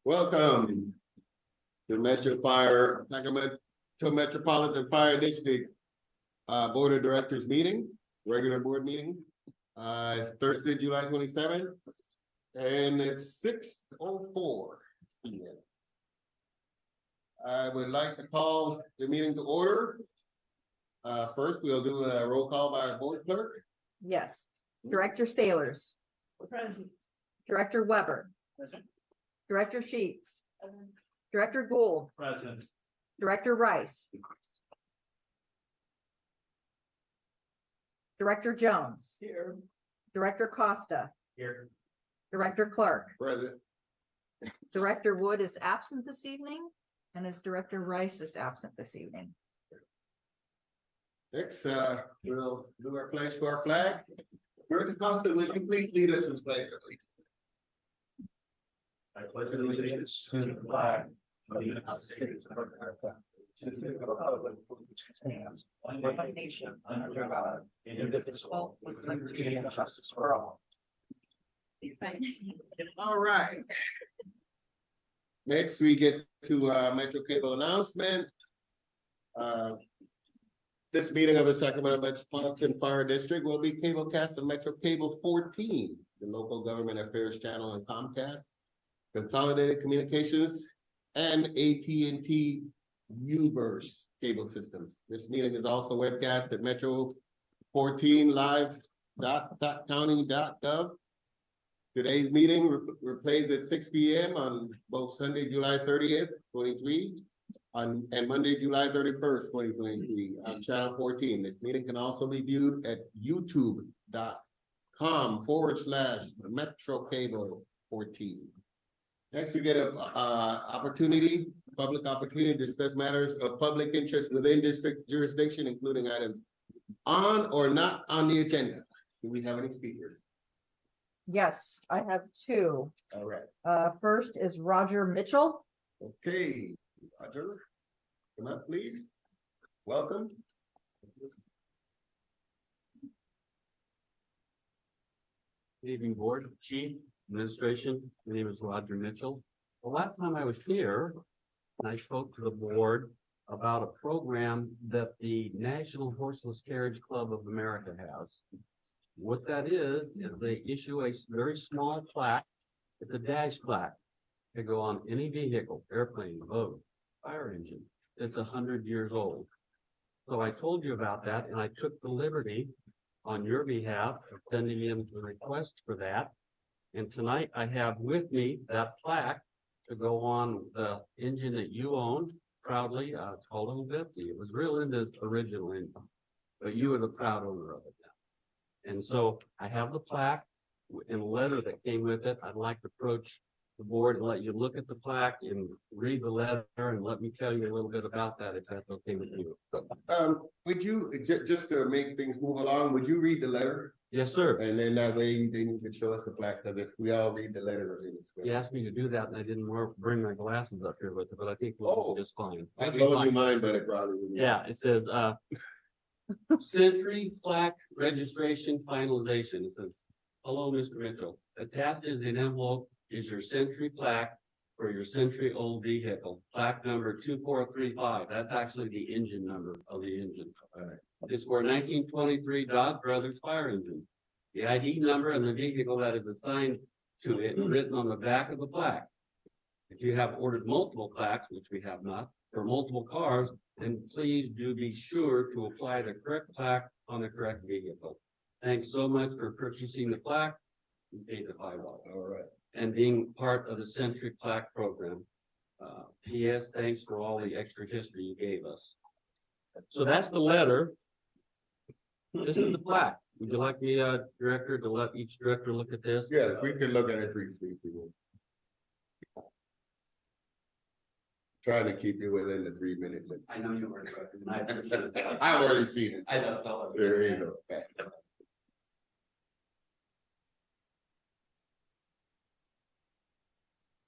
Welcome to Sacramento Metropolitan Fire District Board of Directors meeting, regular board meeting. It's Thursday, July 27th, and it's 6:04 p.m. I would like to call the meeting to order. First, we'll do a roll call by our board clerk. Yes. Director Sailors. Present. Director Weber. Present. Director Sheets. Director Gould. Present. Director Rice. Director Jones. Here. Director Costa. Here. Director Clark. Present. Director Wood is absent this evening, and as Director Rice is absent this evening. Next, we'll do our pledge to our flag. Director Costa, will you please lead us in pledge? I pledge allegiance to the flag of the United States of America, to the republic for which it stands, one nation under God, indivisible, with liberty and justice for all. All right. Next, we get to Metro Cable announcement. This meeting of the Sacramento Metropolitan Fire District will be cablecast on Metro Cable 14, the local government affairs channel, and Comcast, Consolidated Communications, and AT&T Uverse cable systems. This meeting is also webcast at metro14live.county.gov. Today's meeting replays at 6 p.m. on both Sunday, July 30th, 2023, and Monday, July 31st, 2023 on channel 14. This meeting can also be viewed at youtube.com/MetroCable14. Next, we get a public opportunity to discuss matters of public interest within district jurisdiction, including items on or not on the agenda. Do we have any speakers? Yes, I have two. All right. First is Roger Mitchell. Okay, Roger, come up, please. Welcome. Good evening, Board, Chief, Administration. My name is Roger Mitchell. The last time I was here, I spoke to the board about a program that the National Horseless Carriage Club of America has. What that is they issue a very small plaque. It's a dash plaque. They go on any vehicle, airplane, boat, fire engine. It's 100 years old. So I told you about that, and I took the liberty on your behalf of sending in the request for that. And tonight I have with me that plaque to go on the engine that you own proudly. It's called a Vipsy. It was real into the original engine, but you are the proud owner of it now. And so I have the plaque and a letter that came with it. I'd like to approach the board and let you look at the plaque and read the letter and let me tell you a little bit about that, if that's okay with you. Would you, just to make things move along, would you read the letter? Yes, sir. And then that way then you could show us the plaque, because if we all read the letter, it's good. You asked me to do that and I didn't bring my glasses up here with it, but I think we'll do just fine. I loaned you mine, but it probably wouldn't. Yeah, it says, Century Plaque Registration Finalization. It says, hello, Mr. Mitchell. Attached in an envelope is your Century plaque for your century-old vehicle. Plaque number 2435. That's actually the engine number of the engine. It's for a 1923 Dodge Brothers fire engine. The ID number and the vehicle that is assigned to it written on the back of the plaque. If you have ordered multiple plaques, which we have not, for multiple cars, then please do be sure to apply the correct plaque on the correct vehicle. Thanks so much for purchasing the plaque. You paid the $5. All right. And being part of the Century Plaque program. P.S. Thanks for all the extra history you gave us. So that's the letter. This is the plaque. Would you like me, Director, to let each director look at this? Yeah, if we could look at it briefly, if we would. Trying to keep you within the 3-minute limit. I know you were. I appreciate it. I've already seen it. I know. So There you go.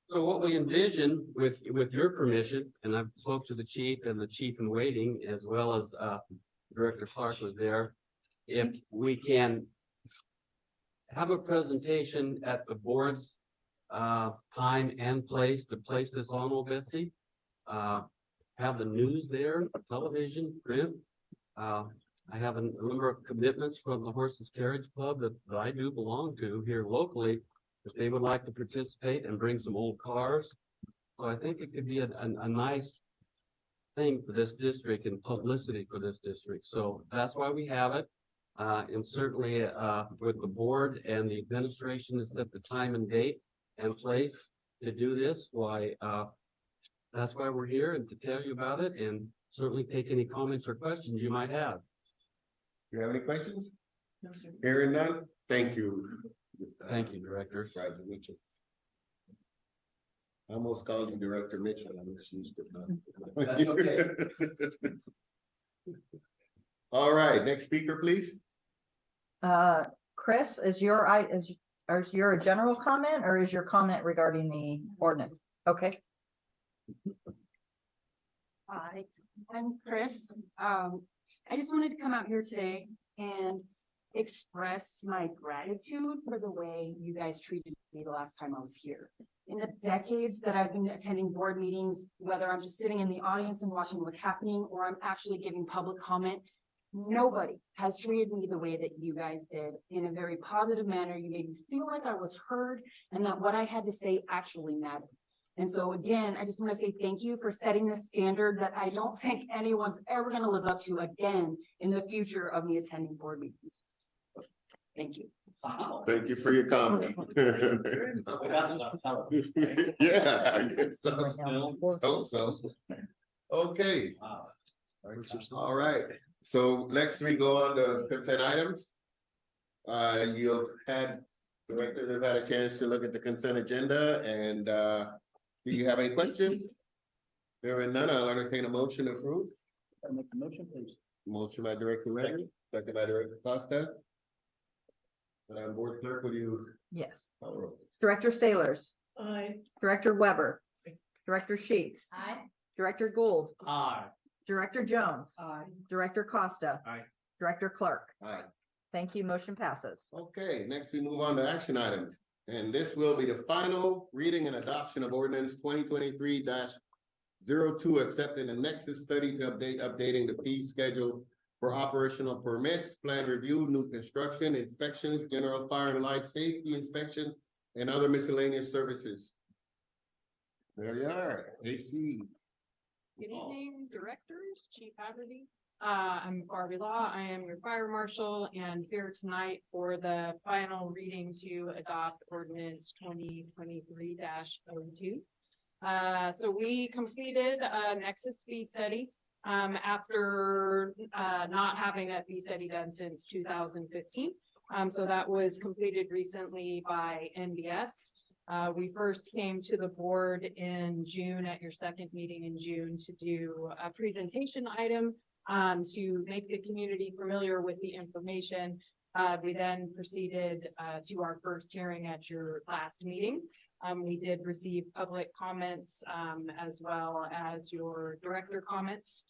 So what we envision with your permission, and I've spoke to the chief and the chief in waiting, as well as Director Clark was there, if we can have a presentation at the board's time and place to place this on, old Betsy. Have the news there, television, print. I have a number of commitments from the Horses Carriage Club that I do belong to here locally, if they would like to participate and bring some old cars. So I think it could be a nice thing for this district and publicity for this district. So that's why we have it. And certainly, with the board and the administration has set the time and date and place to do this, that's why we're here, and to tell you about it, and certainly take any comments or questions you might have. You have any questions? No, sir. Hearing none, thank you. Thank you, Director. Roger Mitchell. I almost called you Director Mitchell. I misused it. That's okay. All right, next speaker, please. Chris, is your a general comment or is your comment regarding the ordinance? Okay. Hi, I'm Chris. I just wanted to come out here today and express my gratitude for the way you guys treated me the last time I was here. In the decades that I've been attending board meetings, whether I'm just sitting in the audience and watching what's happening, or I'm actually giving public comment, nobody has treated me the way that you guys did, in a very positive manner. You made me feel like I was heard and that what I had to say actually mattered. And so again, I just want to say thank you for setting this standard that I don't think anyone's ever going to live up to again in the future of me attending board meetings. Thank you. Wow. Thank you for your comment. Yeah, I guess so. Hope so. Okay, all right. So next we go on to consent items. You've had, directors have had a chance to look at the consent agenda, and do you have any questions? There are none. I'll entertain a motion to approve. I'll make the motion, please. Motion by Director Ray, second by Director Costa. Board Clerk, will you Yes. call the roll? Director Sailors. Aye. Director Weber. Director Sheets. Aye. Director Gould. Aye. Director Jones. Aye. Director Costa. Aye. Director Clark. Aye. Thank you. Motion passes. Okay, next we move on to action items. And this will be the final reading and adoption of ordinance 2023-02, accepting the Nexus study to updating the fee schedule for operational permits, plan review, new construction, inspections, general fire and life safety inspections, and other miscellaneous services. There you are, AC. Good evening, directors, Chief Hagerty. I'm Barbie Law. I am your fire marshal and here tonight for the final reading to adopt ordinance 2023-02. So we completed a Nexus fee study after not having that fee study done since 2015. So that was completed recently by NBS. We first came to the board in June at your second meeting in June to do a presentation item to make the community familiar with the information. We then proceeded to our first hearing at your last meeting. We did receive public comments as well as your director comments.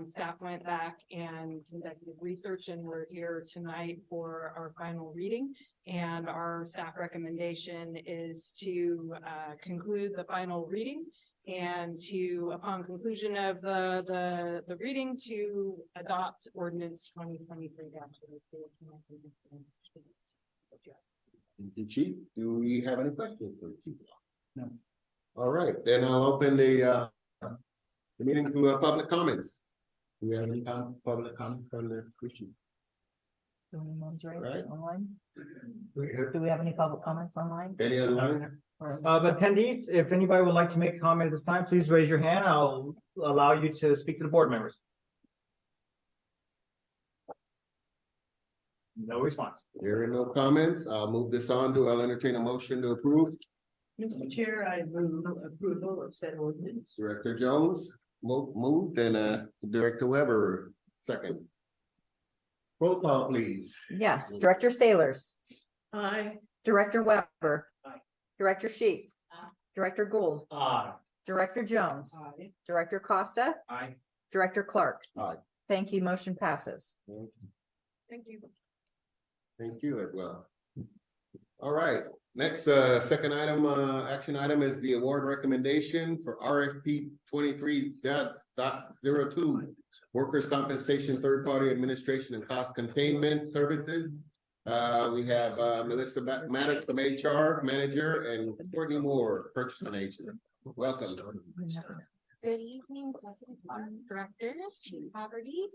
Staff went back and conducted research, and we're here tonight for our final reading. And our staff recommendation is to conclude the final reading and to, upon conclusion of the reading, to adopt ordinance 2023-02. Thank you, Chief. Do we have any questions for the Chief? No. All right, then I'll open the meeting to public comments. Do we have any public comment from the Chief? Right. Online? Do we have any public comments online? Any other? Attendees, if anybody would like to make a comment at this time, please raise your hand. I'll allow you to speak to the board members. No response. There are no comments. I'll move this on I'll entertain a motion to approve. Mr. Chair, I move approval of said ordinance. Director Jones moved and Director Weber second. Roll call, please. Yes. Director Sailors. Aye. Director Weber. Aye. Director Sheets. Aye. Director Gould. Aye. Director Jones. Aye. Director Costa. Aye. Director Clark. Aye. Thank you. Motion passes. Thank you. Thank you as well. All right, Next, second item, action item is the award recommendation for RFP 23.02 Workers' Compensation Third Party Administration and Cost Containment Services. We have Melissa Maddox from HR Manager and Courtney Moore, Purchasing Agent. Welcome. Good evening, Directors, Chief Poverty.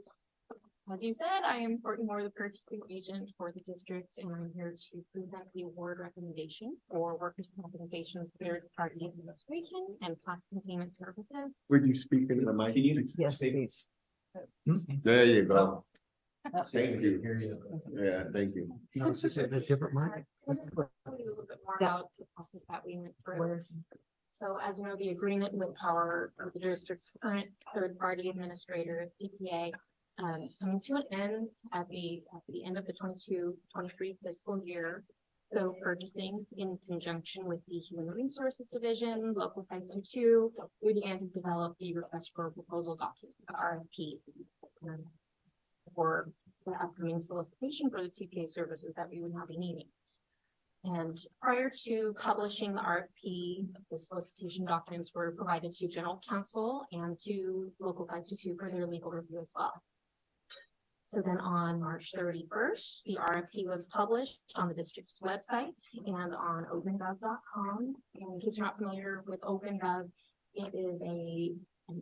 As you said, I am Courtney Moore, the purchasing agent for the district, and I'm here to present the award recommendation for workers' compensation third party administration and cost containment services. Would you speak into the mic? Yes, please. There you go. Thank you. Hear you. Yeah, thank you. No, it's just a different mic. I'll just tell you a little bit more about the process that we went through. So as you know, the agreement with the district's current third party administrator, EPA, is coming to an end at the end of the 22-23 fiscal year. So purchasing in conjunction with the Human Resources Division, Local 522, we began to develop the request for proposal document, the RFP, for the upcoming solicitation for the TPA services that we would now be needing. And prior to publishing the RFP, the solicitation documents were provided to General Counsel and to Local 522 for their legal review as well. So then on March 31st, the RFP was published on the district's website and on opengov.com. And in case you're not familiar with OpenGov, it is an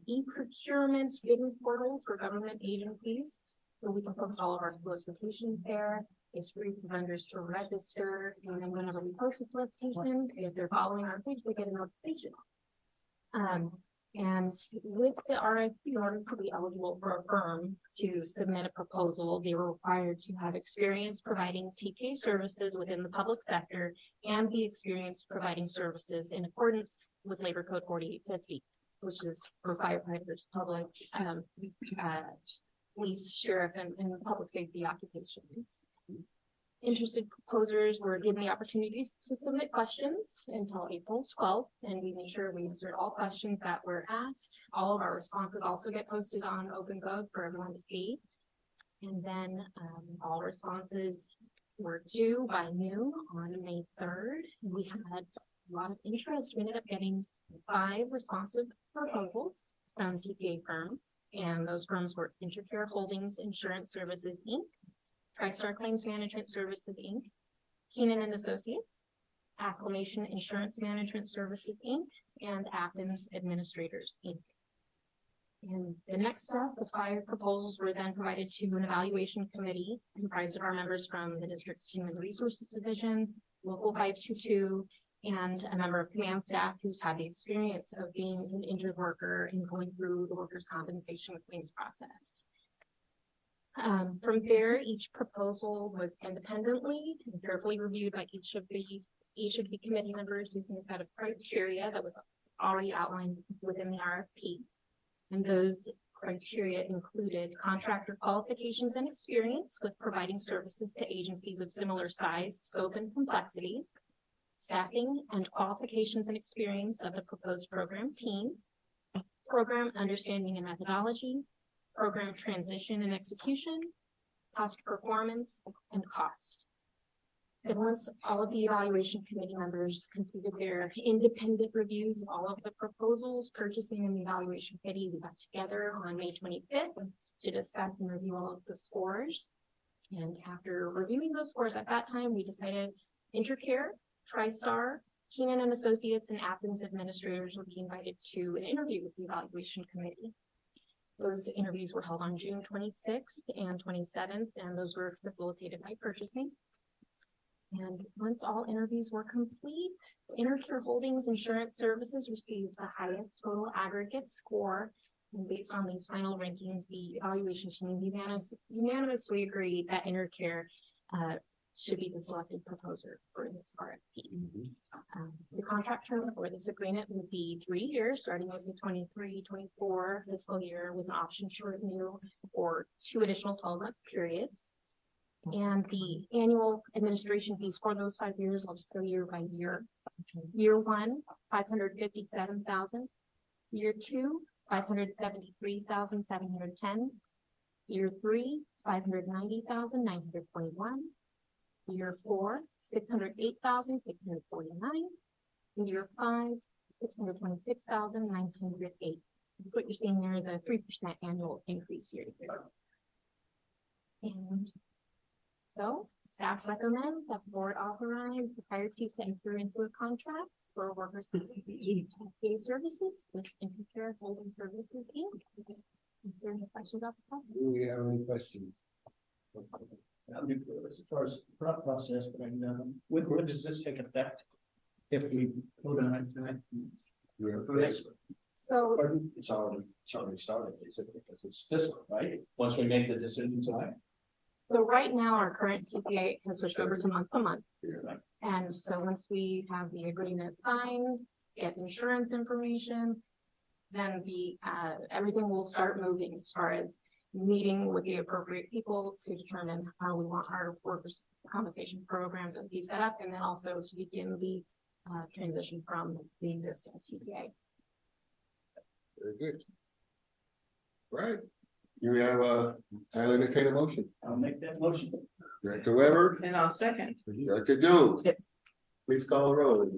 e-procurement bidding portal for government agencies. So we can post all of our solicitations there. It's free for vendors to register. And then whenever we post a solicitation, if they're following our page, they get a notification. And with the RFP, in order to be eligible for a firm to submit a proposal, they were required to have experience providing TK services within the public sector and be experienced providing services in accordance with Labor Code 4850, which is for firefighters, public, police, sheriff, and public safety occupations. Interested proposers were given the opportunities to submit questions until April 12th, and we made sure we answered all questions that were asked. All of our responses also get posted on OpenGov for everyone to see. And then all responses were due by noon on May 3rd. We had a lot of interest. We ended up getting 5 responsive proposals from TPA firms, and those firms were Intercare Holdings Insurance Services, Inc., TriStar Claims Management Services, Inc., Keenan and Associates, Acclamation Insurance Management Services, Inc., and Athens Administrators, Inc. And the next step, the 5 proposals were then provided to an evaluation committee comprised of our members from the district's Human Resources Division, Local 522, and a member of command staff who's had the experience of being an injured worker and going through the workers' compensation claims process. From there, each proposal was independently and carefully reviewed by each of the committee members using a set of criteria that was already outlined within the RFP. And those criteria included contractor qualifications and experience with providing services to agencies of similar size, scope, and complexity, staffing and qualifications and experience of the proposed program team, program understanding and methodology, program transition and execution, cost performance, and cost. And once all of the evaluation committee members completed their independent reviews of all of the proposals, purchasing and the evaluation committee, we got together on May 25th to discuss and review all of the scores. And after reviewing those scores at that time, we decided Intercare, TriStar, Keenan and Associates, and Athens administrators would be invited to an interview with the evaluation committee. Those interviews were held on June 26th and 27th, and those were facilitated by purchasing. And once all interviews were complete, Intercare Holdings Insurance Services received the highest total aggregate score. And based on these final rankings, the evaluation team unanimously agreed that Intercare should be the selected proposer for this RFP. The contract term for this agreement would be 3 years, starting with the 23-24 fiscal year, with an option to renew for 2 additional 12-month periods. And the annual administration fees for those 5 years, I'll just go year by year. Year 1, $557,000. Year 2, $573,710. Year 3, $590,921. Year 4, 608,649. Year 5, 626,908. What you're seeing there is a 3% annual increase year to year. And so staff recommends that the board authorize the fire chief to enter into a contract for workers' compensation pay services with Intercare Holding Services Inc. Is there any questions about the process? Do we have any questions? As far as thought process, but when does this take effect? If we vote on it tonight? Yes. So It's already started, basically, because it's fiscal, right? Once we make the decision tonight. So right now, our current TPA has switched over to month to month. Right. And so once we have the agreement signed, get insurance information, then everything will start moving as far as meeting with the appropriate people to determine how we want our workers' compensation program to be set up, and then also to begin the transition from the existing TPA. Very good. Right. You have I'll entertain a motion. I'll make that motion. Director Weber, And I'll second. Director Jones. Yep. Please call the roll.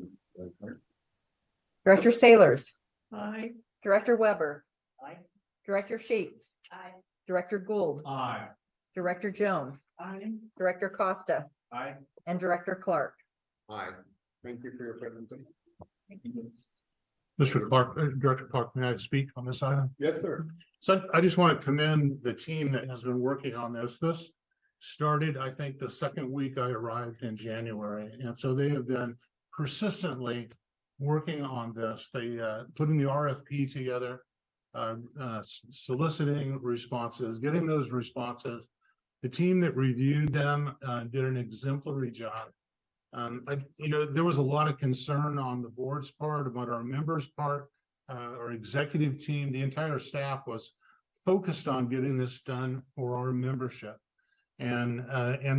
Director Sailors. Aye. Director Weber. Aye. Director Sheets. Aye. Director Gould. Aye. Director Jones. Aye. Director Costa. Aye. And Director Clark. Aye. Thank you for your presentation. Mr. Clark, Director Clark, may I speak on this item? Yes, sir. So I just want to commend the team that has been working on this. This started, I think, the second week I arrived in January. And so they have been persistently working on this. They putting the RFP together, soliciting responses, getting those responses. The team that reviewed them did an exemplary job. There was a lot of concern on the board's part, about our members' part, our executive team. The entire staff was focused on getting this done for our membership, and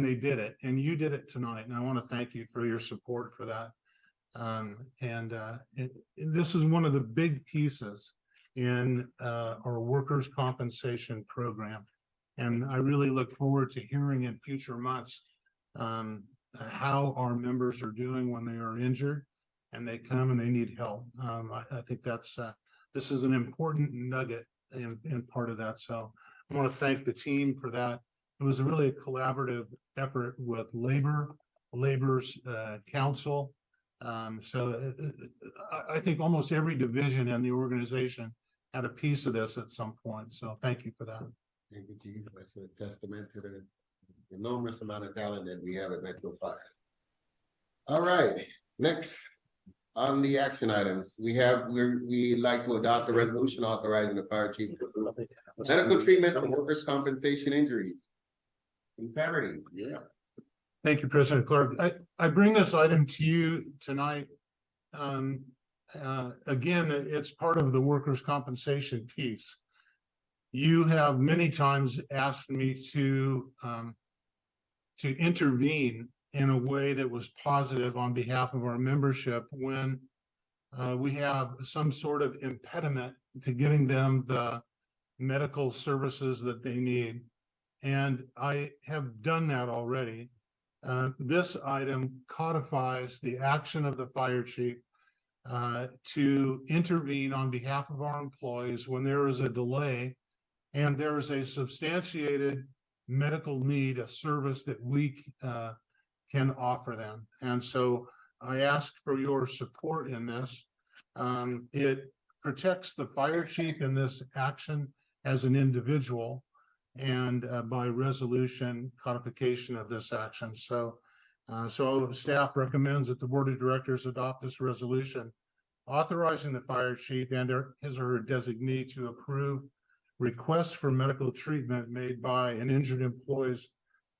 they did it. And you did it tonight, and I want to thank you for your support for that. This is one of the big pieces in our workers' compensation program, and I really look forward to hearing in future months how our members are doing when they are injured and they come and they need help. I think this is an important nugget in part of that. So I want to thank the team for that. It was really a collaborative effort with labor's council. So I think almost every division in the organization had a piece of this at some point. So thank you for that. Thank you, Chief. That's a testament to the enormous amount of talent that we have at Metro Fire. All right, next on the action items, we like to adopt a resolution authorizing the fire chief to approve medical treatment for workers' compensation injuries. Parity, yeah. Thank you, President Clark. I bring this item to you tonight. Again, it's part of the workers' compensation piece. You have many times asked me to intervene in a way that was positive on behalf of our membership when we have some sort of impediment to getting them the medical services that they need. And I have done that already. This item codifies the action of the fire chief to intervene on behalf of our employees when there is a delay and there is a substantiated medical need, a service that we can offer them. And so I ask for your support in this. It protects the fire chief in this action as an individual and by resolution codification of this action. So staff recommends that the board of directors adopt this resolution authorizing the fire chief and his or her designee to approve requests for medical treatment made by an injured employee's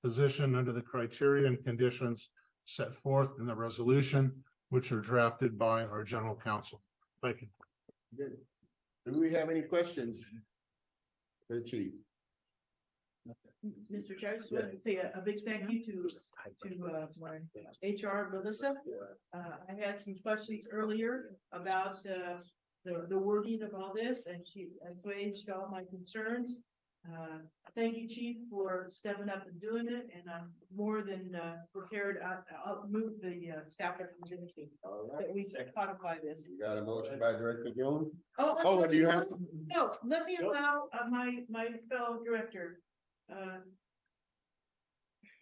physician under the criteria and conditions set forth in the resolution, which are drafted by our general counsel. Thank you. Good. Do we have any questions for the chief? Mr. Chair, I just want to say a big thank you to my HR, Melissa. I had some questions earlier about the wording of all this, and she assuaged all my concerns. Thank you, Chief, for stepping up and doing it, and I'm more than prepared. I'll move the staff recommendation that we codify this. You got a motion by Director Jones? Oh, Oh, do you have? no, let me allow my fellow director.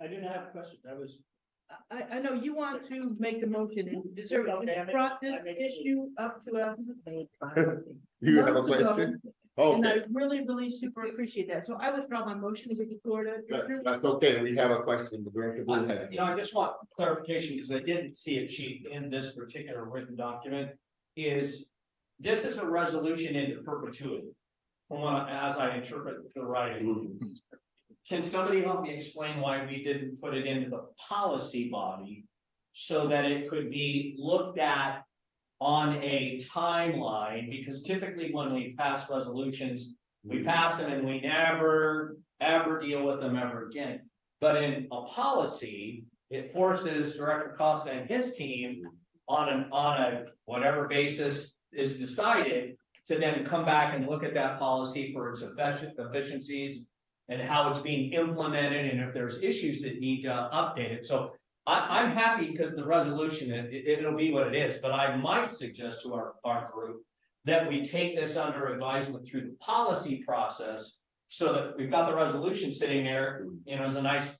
I didn't have a question. I know you want to make the motion and deserve it. Brought this issue up to us. You have a months ago, question? And Okay, I really super appreciate that. So I withdraw my motion as a Florida. that's okay. We have a question. The Director Boone has. I just want clarification, because I didn't see it, Chief, in this particular written document, this is a resolution into perpetuity. From what, as I interpret the writing. Can somebody help me explain why we didn't put it into the policy body so that it could be looked at on a timeline? Because typically when we pass resolutions, we pass them and we never, ever deal with them ever again. But in a policy, it forces Director Costa and his team on a whatever basis is decided to then come back and look at that policy for its efficiencies and how it's being implemented, and if there's issues that need update it. So I'm happy because the resolution, it'll be what it is, but I might suggest to our group that we take this under advisement through the policy process so that we've got the resolution sitting there, as a nice,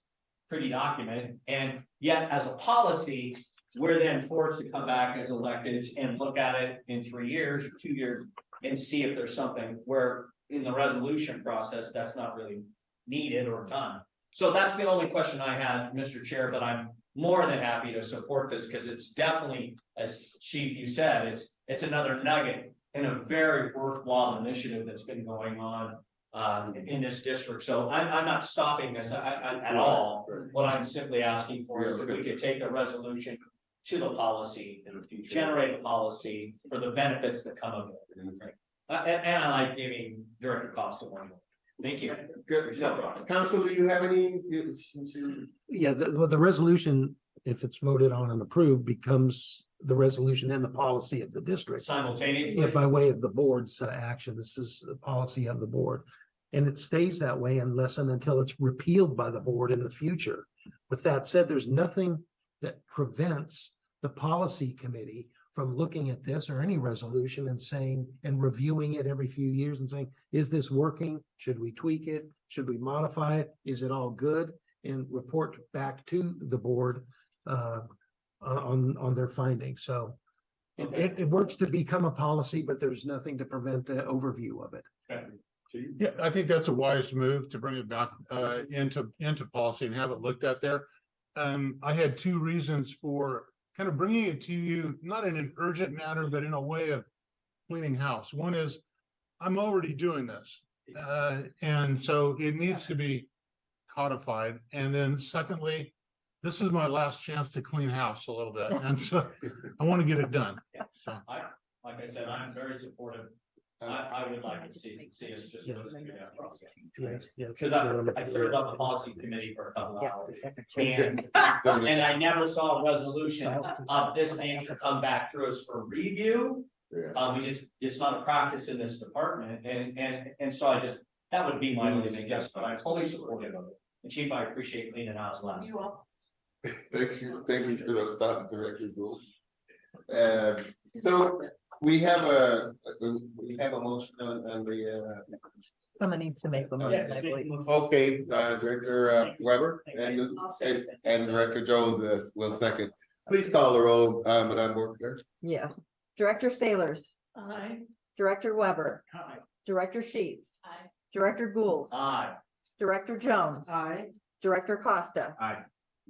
pretty document, and yet as a policy, we're then forced to come back as electeds and look at it in 3 years or 2 years and see if there's something where in the resolution process, that's not really needed or done. So that's the only question I had, Mr. Chair, but I'm more than happy to support this because it's definitely, as Chief, you said, it's another nugget in a very worthwhile initiative that's been going on in this district. So I'm not stopping this at all. What I'm simply asking for is that we could take a resolution to the policy, generate a policy for the benefits that come of it. And I like giving Director Costa one. Thank you. Good. Council, do you have any? Yeah, the resolution, if it's voted on and approved, becomes the resolution and the policy of the district. Simultaneously? Yeah, by way of the board's action. This is the policy of the board. And it stays that way unless and until it's repealed by the board in the future. With that said, there's nothing that prevents the policy committee from looking at this or any resolution and saying, and reviewing it every few years and saying, is this working? Should we tweak it? Should we modify it? Is it all good? And report back to the board on their findings. So it works to become a policy, but there's nothing to prevent the overview of it. Okay. Yeah, I think that's a wise move to bring it back into policy and have it looked at there. I had 2 reasons for kind of bringing it to you, not in an urgent manner, but in a way of cleaning house. One is I'm already doing this. And so it needs to be codified. And then secondly, this is my last chance to clean house a little bit. And so I want to get it done. So. Like I said, I'm very supportive. I would like to see us just go through that process. Because I served on the policy committee for a couple of hours. And I never saw a resolution of this nature come back through us for review. It's not a practice in this department. And so that would be my only suggestion, but I'm fully supportive of it. And Chief, I appreciate cleaning house last night. Thank you for those thoughts, Director Gould. So we have a motion on the. Someone needs to make the motion, I believe. Okay, Director Weber and Director Jones will second. Please call the roll, Madam Board Clerk. Yes. Director Sailors, Aye. Director Weber, Aye. Director Sheets, Aye. Director Gould, Aye. Director Jones, Aye. Director Costa, Aye.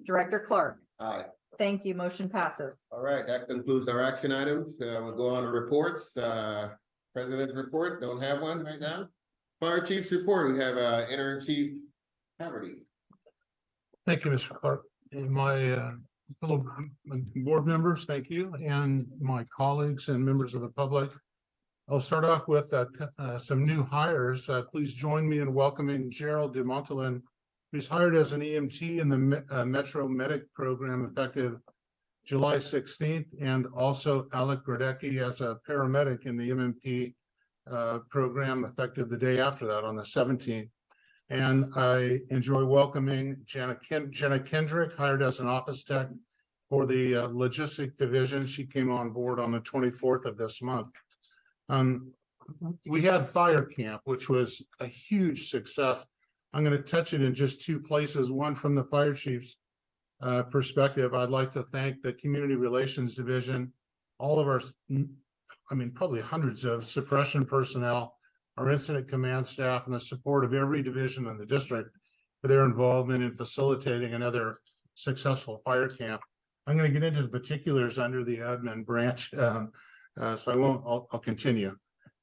Director Clark. Aye. Thank you. Motion passes. All right, that concludes our action items. We'll go on to reports. President's report, don't have one right now. Fire Chief's report, we have Interim Chief Haverty. Thank you, Mr. Clark. And my fellow board members, thank you, and my colleagues and members of the public. I'll start off with some new hires. Please join me in welcoming Gerald DeMontalin, who's hired as an EMT in the Metro Medic program effective July 16th, and also Alec Gradecki as a paramedic in the MMP program effective the day after that on the 17th. And I enjoy welcoming Jenna Kendrick, hired as an office tech for the logistic division. She came on board on the 24th of this month. We had fire camp, which was a huge success. I'm going to touch it in just two places. One, from the fire chief's perspective, I'd like to thank the Community Relations Division, all of our, probably hundreds of suppression personnel, our incident command staff, and the support of every division in the district for their involvement in facilitating another successful fire camp. I'm going to get into the particulars under the admin branch, so I won't. I'll continue.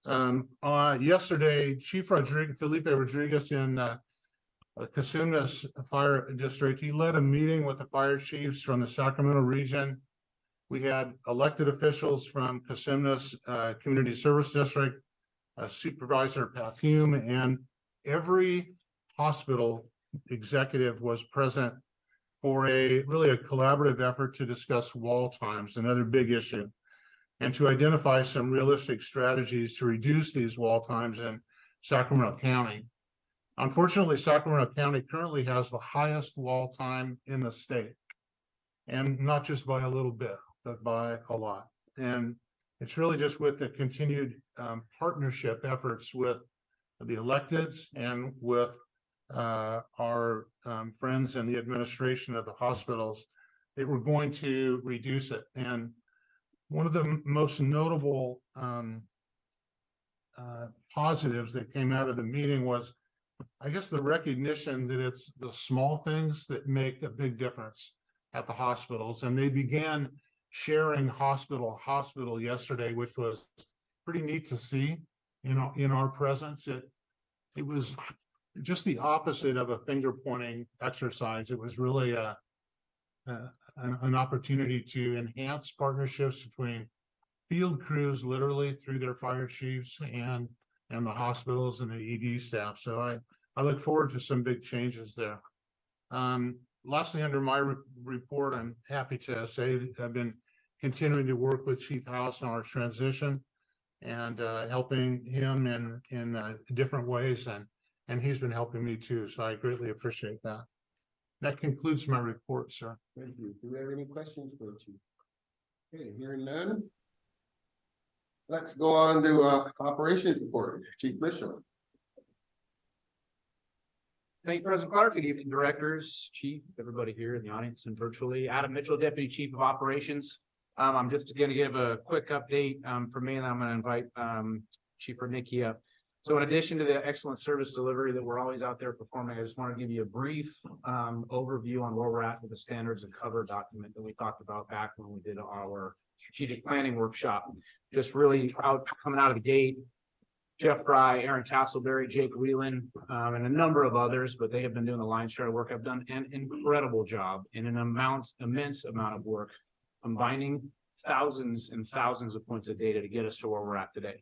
Yesterday, Chief Felipe Rodriguez in Cosumnes Fire District, he led a meeting with the fire chiefs from the Sacramento region. We had elected officials from Cosumnes Community Service District, Supervisor Pat Hume, and every hospital executive was present for really a collaborative effort to discuss wall times, another big issue, and to identify some realistic strategies to reduce these wall times in Sacramento County. Unfortunately, Sacramento County currently has the highest wall time in the state, and not just by a little bit, but by a lot. And it's really just with the continued partnership efforts with the electeds and with our friends in the administration of the hospitals that we're going to reduce it. And one of the most notable positives that came out of the meeting was, I guess, the recognition that it's the small things that make a big difference at the hospitals. And they began sharing hospital yesterday, which was pretty neat to see, in our presence. It was just the opposite of a finger pointing exercise. It was really an opportunity to enhance partnerships between field crews, literally through their fire chiefs, and the hospitals and the ED staff. So I look forward to some big changes there. Lastly, under my report, I'm happy to say that I've been continuing to work with Chief House on our transition and helping him in different ways, and he's been helping me too. So I greatly appreciate that. That concludes my report, sir. Thank you. Do we have any questions for the chief? Okay, hearing none. Let's go on to operations report. Chief Mitchell. Thank you, President Clark. Good evening, directors, chief, everybody here in the audience and virtually. Adam Mitchell, Deputy Chief of Operations. I'm just going to give a quick update for me, and I'm going to invite Chief Nikki up. So in addition to the excellent service delivery that we're always out there performing, I just want to give you a brief overview on where we're at with the standards and cover document that we talked about back when we did our strategic planning workshop. Just really coming out of the gate, Jeff Fry, Aaron Castleberry, Jake Whelan, and a number of others, but they have been doing the lion's share of work. I've done an incredible job in an immense amount of work, combining thousands and thousands of points of data to get us to where we're at today.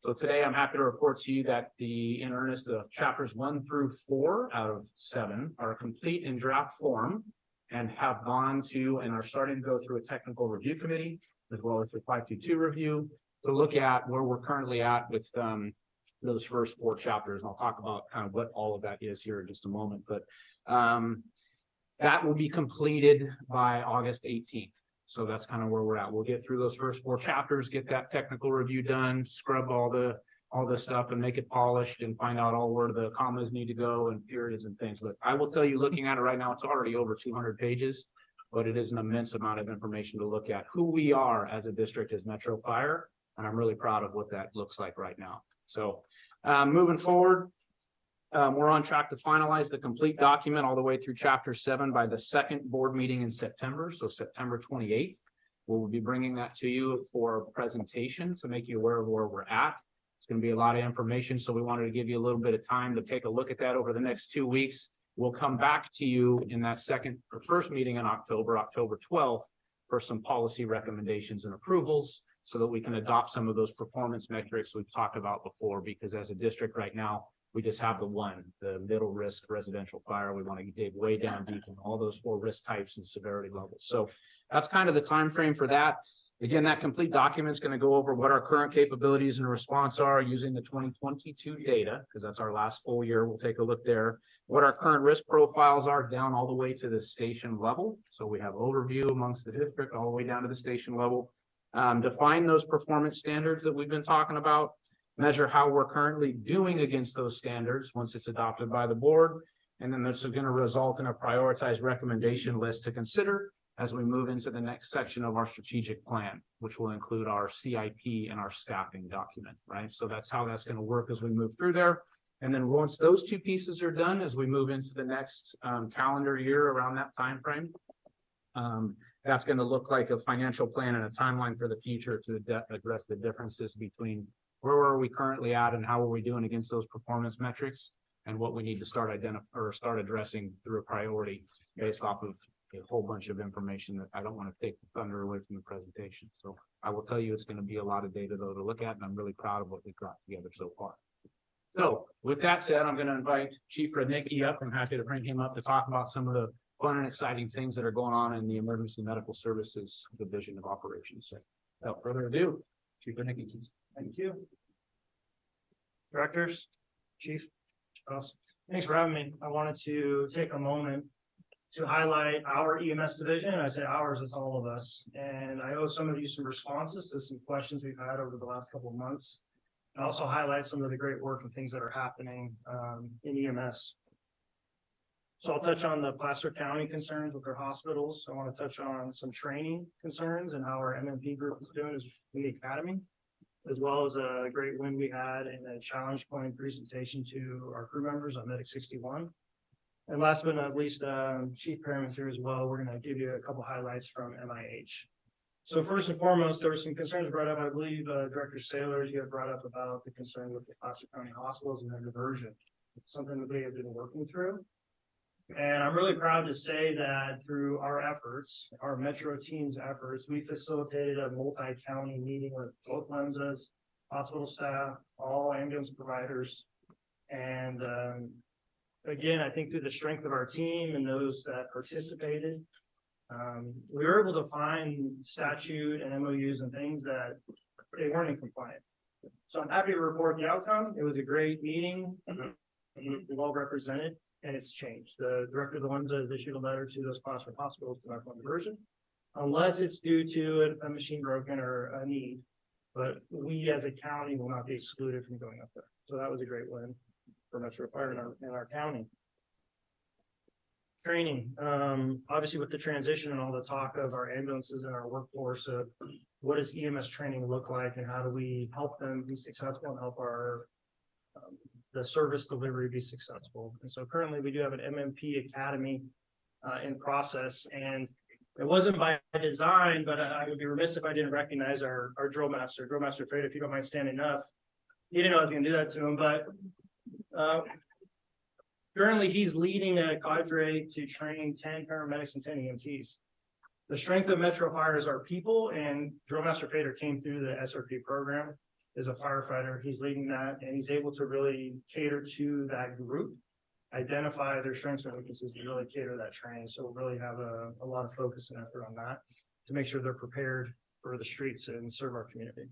So today I'm happy to report to you that in earnest, the chapters 1 through 4 out of 7 are complete in draft form and have gone to and are starting to go through a technical review committee, as well as the 522 review, to look at where we're currently at with those first 4 chapters. And I'll talk about kind of what all of that is here in just a moment. But that will be completed by August 18th. So that's kind of where we're at. We'll get through those first 4 chapters, get that technical review done, scrub all the stuff and make it polished and find out all where the commas need to go and periods and things. But I will tell you, looking at it right now, it's already over 200 pages, but it is an immense amount of information to look at who we are as a district, as Metro Fire. And I'm really proud of what that looks like right now. So moving forward, we're on track to finalize the complete document all the way through chapter 7 by the second board meeting in September. So September 28th, we'll be bringing that to you for a presentation to make you aware of where we're at. It's going to be a lot of information. So we wanted to give you a little bit of time to take a look at that over the next 2 weeks. We'll come back to you in that first meeting in October 12th, for some policy recommendations and approvals so that we can adopt some of those performance metrics we've talked about before, because as a district right now, we just have the middle risk residential fire. We want to dig way down deep in all those 4 risk types and severity levels. So that's kind of the time frame for that. Again, that complete document is going to go over what our current capabilities and response are using the 2022 data, because that's our last full year. We'll take a look there. What our current risk profiles are down all the way to the station level. So we have overview amongst the district all the way down to the station level. Define those performance standards that we've been talking about, measure how we're currently doing against those standards once it's adopted by the board. And then this is going to result in a prioritized recommendation list to consider as we move into the next section of our strategic plan, which will include our CIP and our staffing document, right? So that's how that's going to work as we move through there. And then once those two pieces are done, as we move into the next calendar year around that time frame, that's going to look like a financial plan and a timeline for the future to address the differences between where are we currently at and how are we doing against those performance metrics and what we need to start addressing through a priority based off of a whole bunch of information that I don't want to take the thunder away from the presentation. So I will tell you, it's going to be a lot of data though to look at, and I'm really proud of what we've got together so far. So with that said, I'm going to invite Chief Radnicki up. I'm happy to bring him up to talk about some of the fun and exciting things that are going on in the Emergency Medical Services Division of Operations. So without further ado, Chief Radnicki. Thank you. Directors, Chief, thanks for having me. I wanted to take a moment to highlight our EMS division. I say ours, it's all of us. And I owe some of you some responses to some questions we've had over the last couple of months. And also highlight some of the great work and things that are happening in EMS. So I'll touch on the Placer County concerns with their hospitals. I want to touch on some training concerns and how our MMP group is doing in the academy, as well as a great win we had in a challenge point presentation to our crew members on Medic 61. And last but not least, Chief Perriman's here as well. We're going to give you a couple highlights from MIH. So first and foremost, there were some concerns brought up. I believe Director Sailors, you had brought up about the concern with the Placer County hospitals and their diversion. It's something that we have been working through. And I'm really proud to say that through our efforts, our Metro team's efforts, we facilitated a multi-county meeting with both LEMSAs, hospital staff, all ambulance providers. And again, I think through the strength of our team and those that participated, we were able to find statute and MOUs and things that they weren't in compliance. So I'm happy to report the outcome. It was a great meeting, well represented, and it's changed. The director of the LEMSA has issued a letter to those Placer hospitals to not fund diversion, unless it's due to a machine broken or a need. But we as a county will not be excluded from going up there. So that was a great win for Metro Fire in our county. Training, obviously with the transition and all the talk of our ambulances and our workforce, what does EMS training look like and how do we help them be successful and help our the service delivery be successful? And so currently we do have an MMP Academy in process, and it wasn't by design, but I would be remiss if I didn't recognize our drill master Fred, if you don't mind standing up. He didn't know I was going to do that to him, but currently he's leading a cadre to train 10 paramedics and 10 EMTs. The strength of Metro Fire is our people, and Drill Master Fader came through the SRP program as a firefighter. He's leading that, and he's able to really cater to that group, identify their strengths and weaknesses to really cater that training. So we'll really have a lot of focus and effort on that to make sure they're prepared for the streets and serve our community.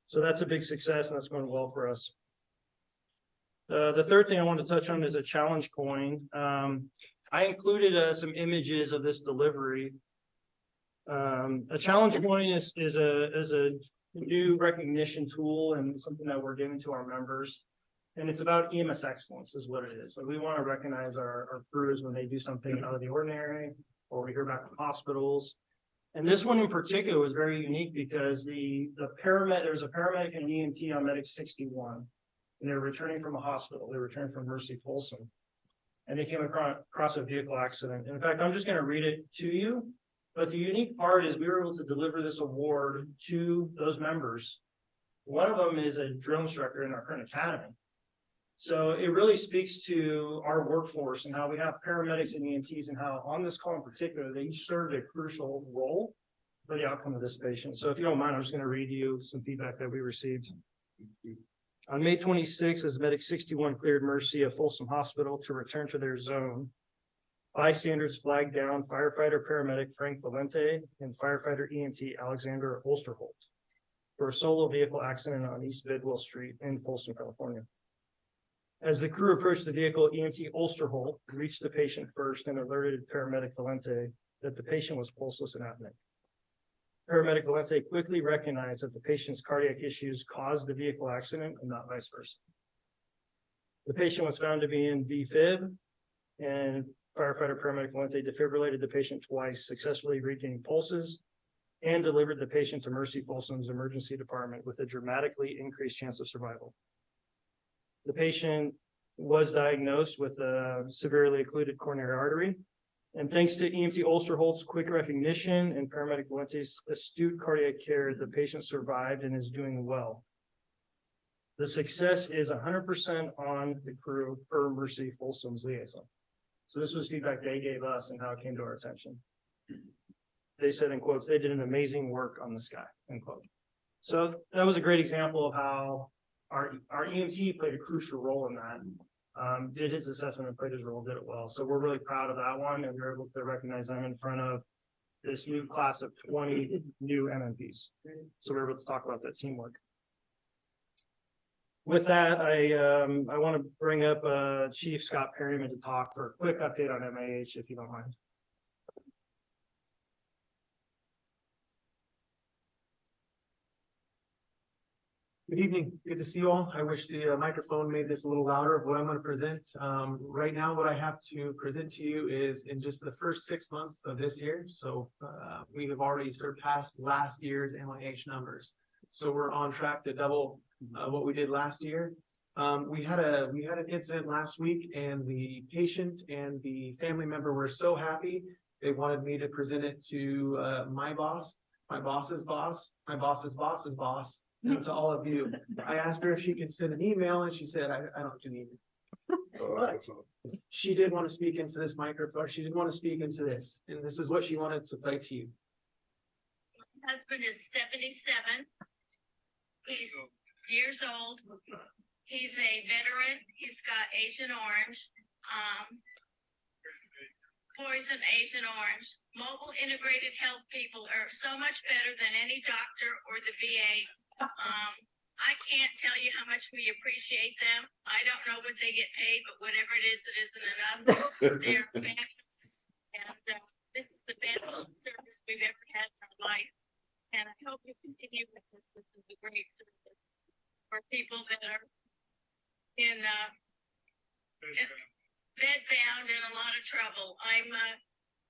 So that's a big success, and that's going well for us. The third thing I want to touch on is a challenge coin. I included some images of this delivery. A challenge coin is a new recognition tool and something that we're giving to our members. And it's about EMS excellence is what it is. So we want to recognize our crews when they do something out of the ordinary, or we hear back from hospitals. And this one in particular was very unique because there's a paramedic and an EMT on Medic 61. And they were returning from a hospital. They returned from Mercy Folsom. And they came across a vehicle accident. In fact, I'm just going to read it to you. But the unique part is we were able to deliver this award to those members. One of them is a drill instructor in our current academy. So it really speaks to our workforce and how we have paramedics and EMTs and how on this call in particular, they each served a crucial role for the outcome of this patient. So if you don't mind, I'm just going to read you some feedback that we received. On May 26th, as Medic 61 cleared Mercy of Folsom Hospital to return to their zone, Bystanders flagged down firefighter paramedic Frank Valente and firefighter EMT Alexander Osterholt for a solo vehicle accident on East Bidwell Street in Folsom, California. As the crew approached the vehicle, EMT Osterholt reached the patient first and alerted paramedic Valente that the patient was pulseless and apneic. Paramedic Valente quickly recognized that the patient's cardiac issues caused the vehicle accident and not vice versa. The patient was found to be in VFib, and firefighter paramedic Valente defibrillated the patient twice, successfully regaining pulses, and delivered the patient to Mercy Folsom's emergency department with a dramatically increased chance of survival. The patient was diagnosed with a severely occluded coronary artery, and thanks to EMT Osterholt's quick recognition and paramedic Valente's astute cardiac care, the patient survived and is doing well. The success is 100% on the crew per Mercy Folsom's liaison. So this was feedback they gave us and how it came to our attention. They said in quotes, they did an amazing work on this guy, end quote. So that was a great example of how our EMT played a crucial role in that. Did his assessment and played his role, did it well. So we're really proud of that one, and we're able to recognize them in front of this new class of 20 new MMPs. So we're able to talk about that teamwork. With that, I want to bring up Chief Scott Perryman to talk for a quick update on MAH, if you don't mind. Good evening. Good to see you all. I wish the microphone made this a little louder of what I'm going to present. Right now, what I have to present to you is in just the first 6 months of this year. So we have already surpassed last year's MIH numbers. So we're on track to double what we did last year. We had an incident last week, and the patient and the family member were so happy they wanted me to present it to my boss, my boss's boss, my boss's boss's boss. To all of you. I asked her if she could send an email, and she said, I don't do email. But she did want to speak into this microphone. She did want to speak into this, and this is what she wanted to play to you. My husband is 77. He's years old. He's a veteran. He's got Agent Orange. Poison Agent Orange. Mobile integrated health people are so much better than any doctor or the VA. I can't tell you how much we appreciate them. I don't know what they get paid, but whatever it isn't enough. They're fabulous. And this is the best service we've ever had in our life. And I hope you continue with this. This is a great service for people that are in bedbound and a lot of trouble. I'm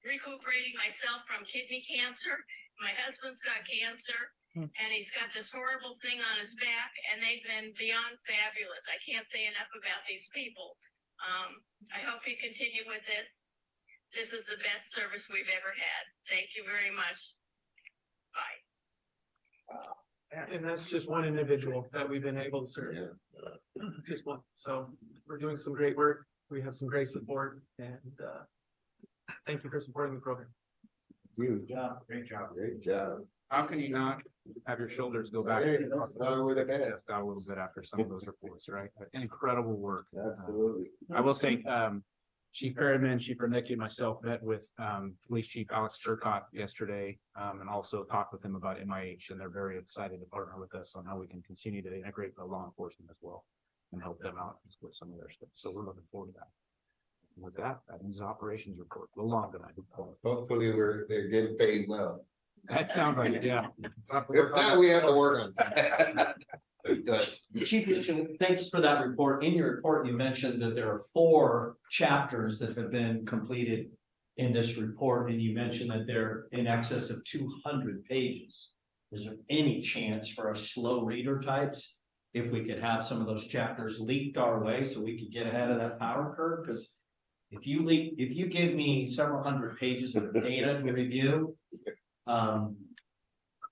recuperating myself from kidney cancer. My husband's got cancer. And he's got this horrible thing on his back, and they've been beyond fabulous. I can't say enough about these people. I hope you continue with this. This is the best service we've ever had. Thank you very much. Bye. And that's just one individual that we've been able to serve. Just one. So we're doing some great work. We have some great support, and thank you for supporting the program. Good job. Great job. Great job. How can you not have your shoulders go back? Hey, that's not what it is. Down a little bit after some of those reports, right? Incredible work. Absolutely. I will say, Chief Perryman, Chief Rednicki, and myself met with Police Chief Alex Turcott yesterday, and also talked with him about MIH, and they're very excited to partner with us on how we can continue to integrate the law enforcement as well and help them out with some of their stuff. So we're looking forward to that. And with that, that ends the operations report. A little long tonight. Hopefully they're getting paid well. That sounds like it, yeah. If not, we have to work on it. Chief, thanks for that report. In your report, you mentioned that there are 4 chapters that have been completed in this report, and you mentioned that they're in excess of 200 pages. Is there any chance for us slow reader types, if we could have some of those chapters leaked our way so we could get ahead of that power curve? Because if you give me several hundred pages of data to review,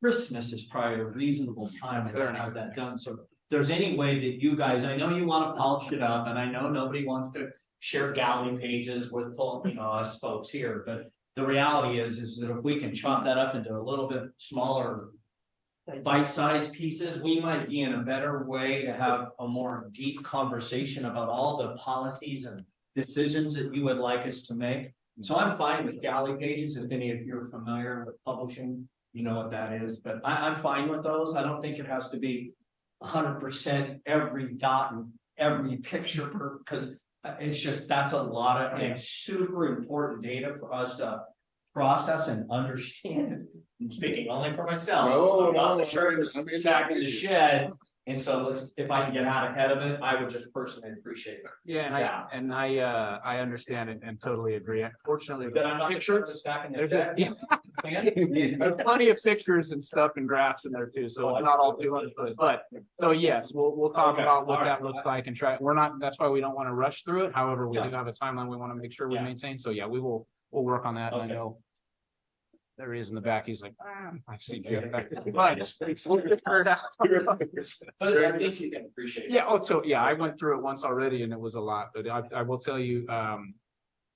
Christmas is probably a reasonable time to have that done. So if there's any way that you guys, I know you want to polish it up, and I know nobody wants to share galley pages with us folks here, but the reality is that if we can chop that up into a little bit smaller bite-sized pieces, we might be in a better way to have a more deep conversation about all the policies and decisions that you would like us to make. So I'm fine with galley pages, if any of you are familiar with publishing, you know what that is, but I'm fine with those. I don't think it has to be 100% every dot and every picture per, because it's just, that's a lot of, and super important data for us to process and understand. I'm speaking only for myself. No, I'm not no, the sharpest I'm in jack in the agreement. shed. And so if I can get out ahead of it, I would just personally appreciate it. Yeah, and I understand it and totally agree. Unfortunately, But I'm not the sharpest back in the shed. there's plenty of pictures and stuff and graphs in there too, so it's not all 200, but, so yes, we'll talk Okay, about what all that right. looks like and try, we're not, that's why we don't want to rush through it. However, we do Yeah. have a timeline we want to make sure we Yeah. maintain. So yeah, we'll work on that. And I Okay. know there he is in the back. He's like, I've seen you. But we'll figure it out. But I think you can appreciate it. Yeah, oh, so, yeah, I went through it once already and it was a lot, but I will tell you,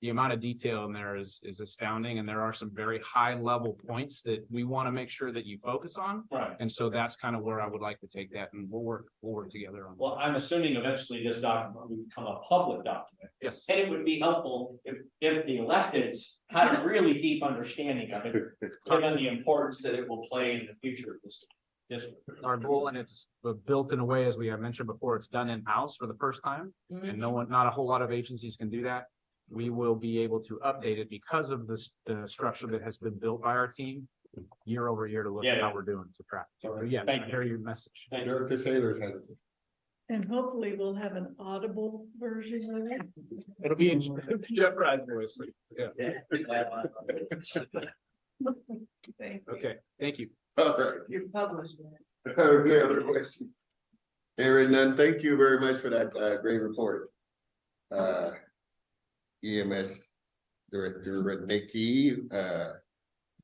the amount of detail in there is astounding, and there are some very high level points that we want to make sure that you focus on. Right. And so that's kind of where I would like to take that, and we'll work together on that. Well, I'm assuming eventually this document will become a public document. Yes. And it would be helpful if the electeds had a really deep understanding of it, given the importance that it will play in the future of this district. Our goal, and it's built in a way, as we have mentioned before, it's done in-house for the first time, and not a whole lot of agencies can do that. We will be able to update it because of the structure that has been built by our team year over year to look at how we're doing to track. So yes, I hear your message. Director Sailors has it. And hopefully we'll have an audible version of it. It'll be in Jeff Ryan's voice. Yeah. Okay, thank you. All right. You're published. Any other questions? Hearing none, thank you very much for that great report. EMS Director Rednicki,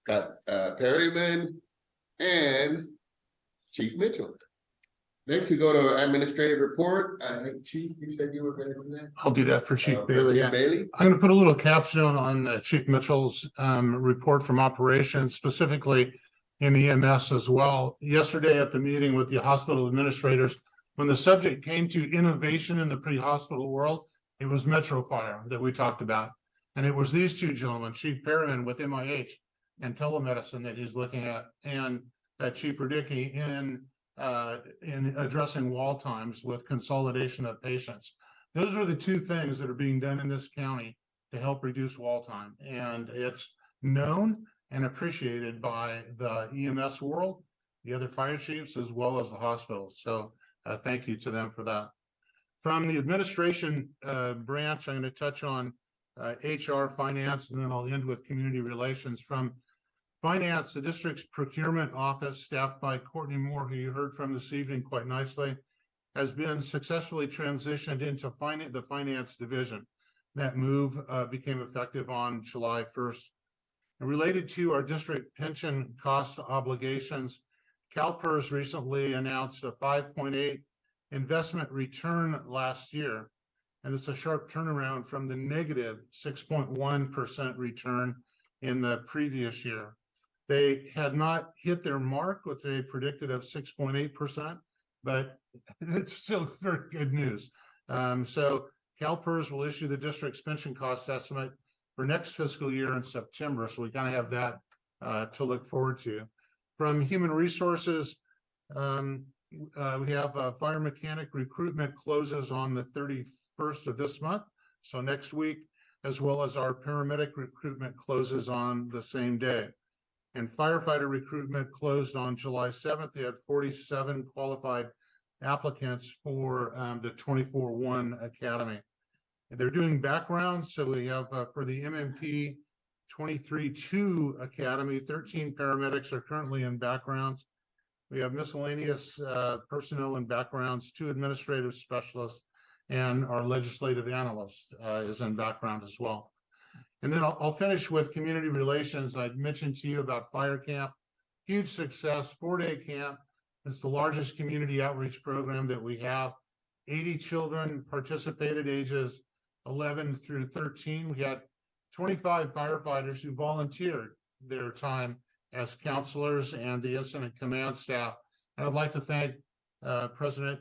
Scott Perryman, and Chief Mitchell. Next, we go to administrative report. I think Chief, you said you were gonna do that? I'll do that for Chief Bailey. Yeah. Bailey? I'm gonna put a little caption on Chief Mitchell's report from operations, specifically in EMS as well. Yesterday at the meeting with the hospital administrators, when the subject came to innovation in the pre-hospital world, it was Metro Fire that we talked about. And it was these two gentlemen, Chief Perryman with MIH and telemedicine that he's looking at, and Chief Radicki in addressing wall times with consolidation of patients. Those are the two things that are being done in this county to help reduce wall time. And it's known and appreciated by the EMS world, the other fire chiefs, as well as the hospitals. So thank you to them for that. From the administration branch, I'm going to touch on HR, finance, and then I'll end with community relations. From finance, the district's procurement office, staffed by Courtney Moore, who you heard from this evening quite nicely, has been successfully transitioned into the finance division. That move became effective on July 1st. And related to our district pension cost obligations, CalPERS recently announced a 5.8 investment return last year, and it's a sharp turnaround from the negative 6.1% return in the previous year. They had not hit their mark, which they predicted of 6.8%, but it's still very good news. So CalPERS will issue the district's pension cost estimate for next fiscal year in September, so we kind of have that to look forward to. From human resources, we have fire mechanic recruitment closes on the 31st of this month, so next week, as well as our paramedic recruitment closes on the same day. And firefighter recruitment closed on July 7th. They had 47 qualified applicants for the 24-1 Academy. And they're doing backgrounds, so we have for the MMP 23-2 Academy, 13 paramedics are currently in backgrounds. We have miscellaneous personnel in backgrounds, 2 administrative specialists, and our legislative analyst is in background as well. And then I'll finish with community relations. I'd mentioned to you about Fire Camp, huge success, 4-day camp. It's the largest community outreach program that we have. 80 children participated, ages 11 through 13. We had 25 firefighters who volunteered their time as counselors and the incident command staff. And I'd like to thank President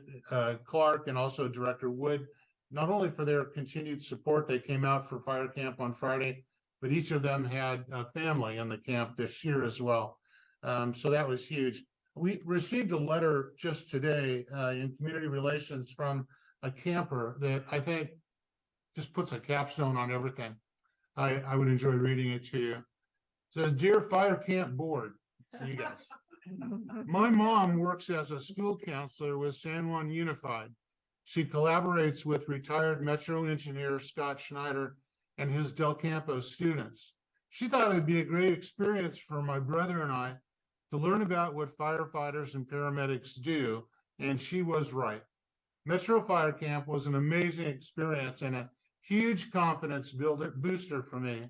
Clark and also Director Wood, not only for their continued support. They came out for fire camp on Friday. but each of them had a family in the camp this year as well. So that was huge. We received a letter just today in community relations from a camper that I think just puts a capstone on everything. I would enjoy reading it to you. It says, "Dear Fire Camp Board," see you guys. "My mom works as a school counselor with San Juan Unified. She collaborates with retired Metro engineer Scott Schneider and his Del Campo students. She thought it'd be a great experience for my brother and I to learn about what firefighters and paramedics do, and she was right. Metro Fire Camp was an amazing experience and a huge confidence booster for me.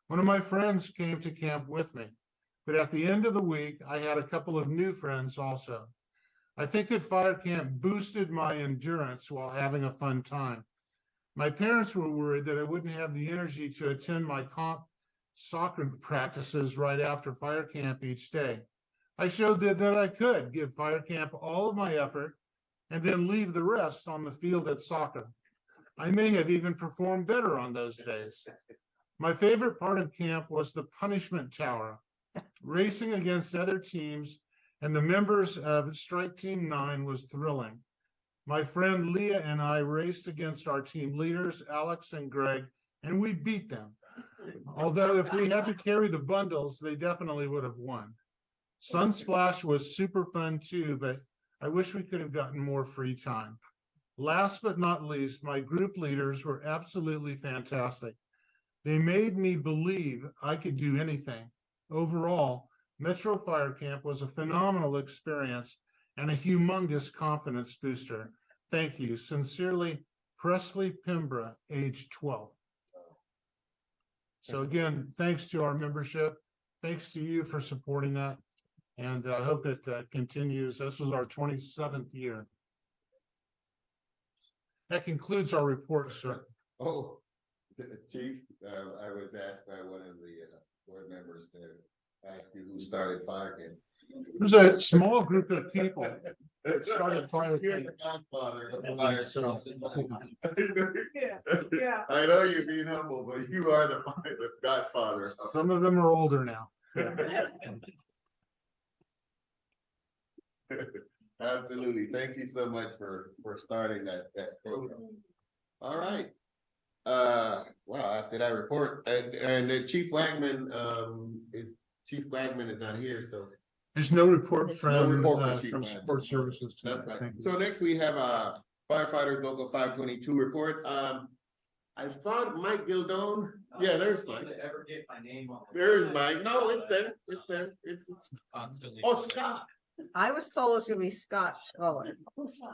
One of my friends came to camp with me, but at the end of the week, I had a couple of new friends also. I think that fire camp boosted my endurance while having a fun time. My parents were worried that I wouldn't have the energy to attend my comp soccer practices right after fire camp each day. I showed that I could give fire camp all of my effort and then leave the rest on the field at soccer. I may have even performed better on those days. My favorite part of camp was the punishment tower, racing against other teams, and the members of Strike Team 9 was thrilling. My friend Leah and I raced against our team leaders, Alex and Greg, and we beat them. Although if we had to carry the bundles, they definitely would have won. Sunsplash was super fun too, but I wish we could have gotten more free time. Last but not least, my group leaders were absolutely fantastic. They made me believe I could do anything. Overall, Metro Fire Camp was a phenomenal experience and a humongous confidence booster. Thank you. Sincerely, Presley Pimbra, age 12. So again, thanks to our membership. Thanks to you for supporting that. And I hope it continues. This was our 27th year. That concludes our report, sir. Oh, Chief, I was asked by one of the board members to ask you who started fire camp. There's a small group of people that started fire You're camp. the godfather of fire So, Yeah. I know you're being humble, but you are the godfather. some of them are older now. Absolutely. Thank you so much for starting that program. All right. Wow, after that report, and the Chief Wagman is not here, so. There's no report No from report Chief from Wagman. support services. That's tonight. right. Thank you. So next we have a firefighter local 522 report. I thought Mike Gildone. Yeah, there's Mike. Ever get my name on? There's Mike. No, it's there. It's there. It's Constantly. oh, Scott. I was told it was gonna be Scott Scholar.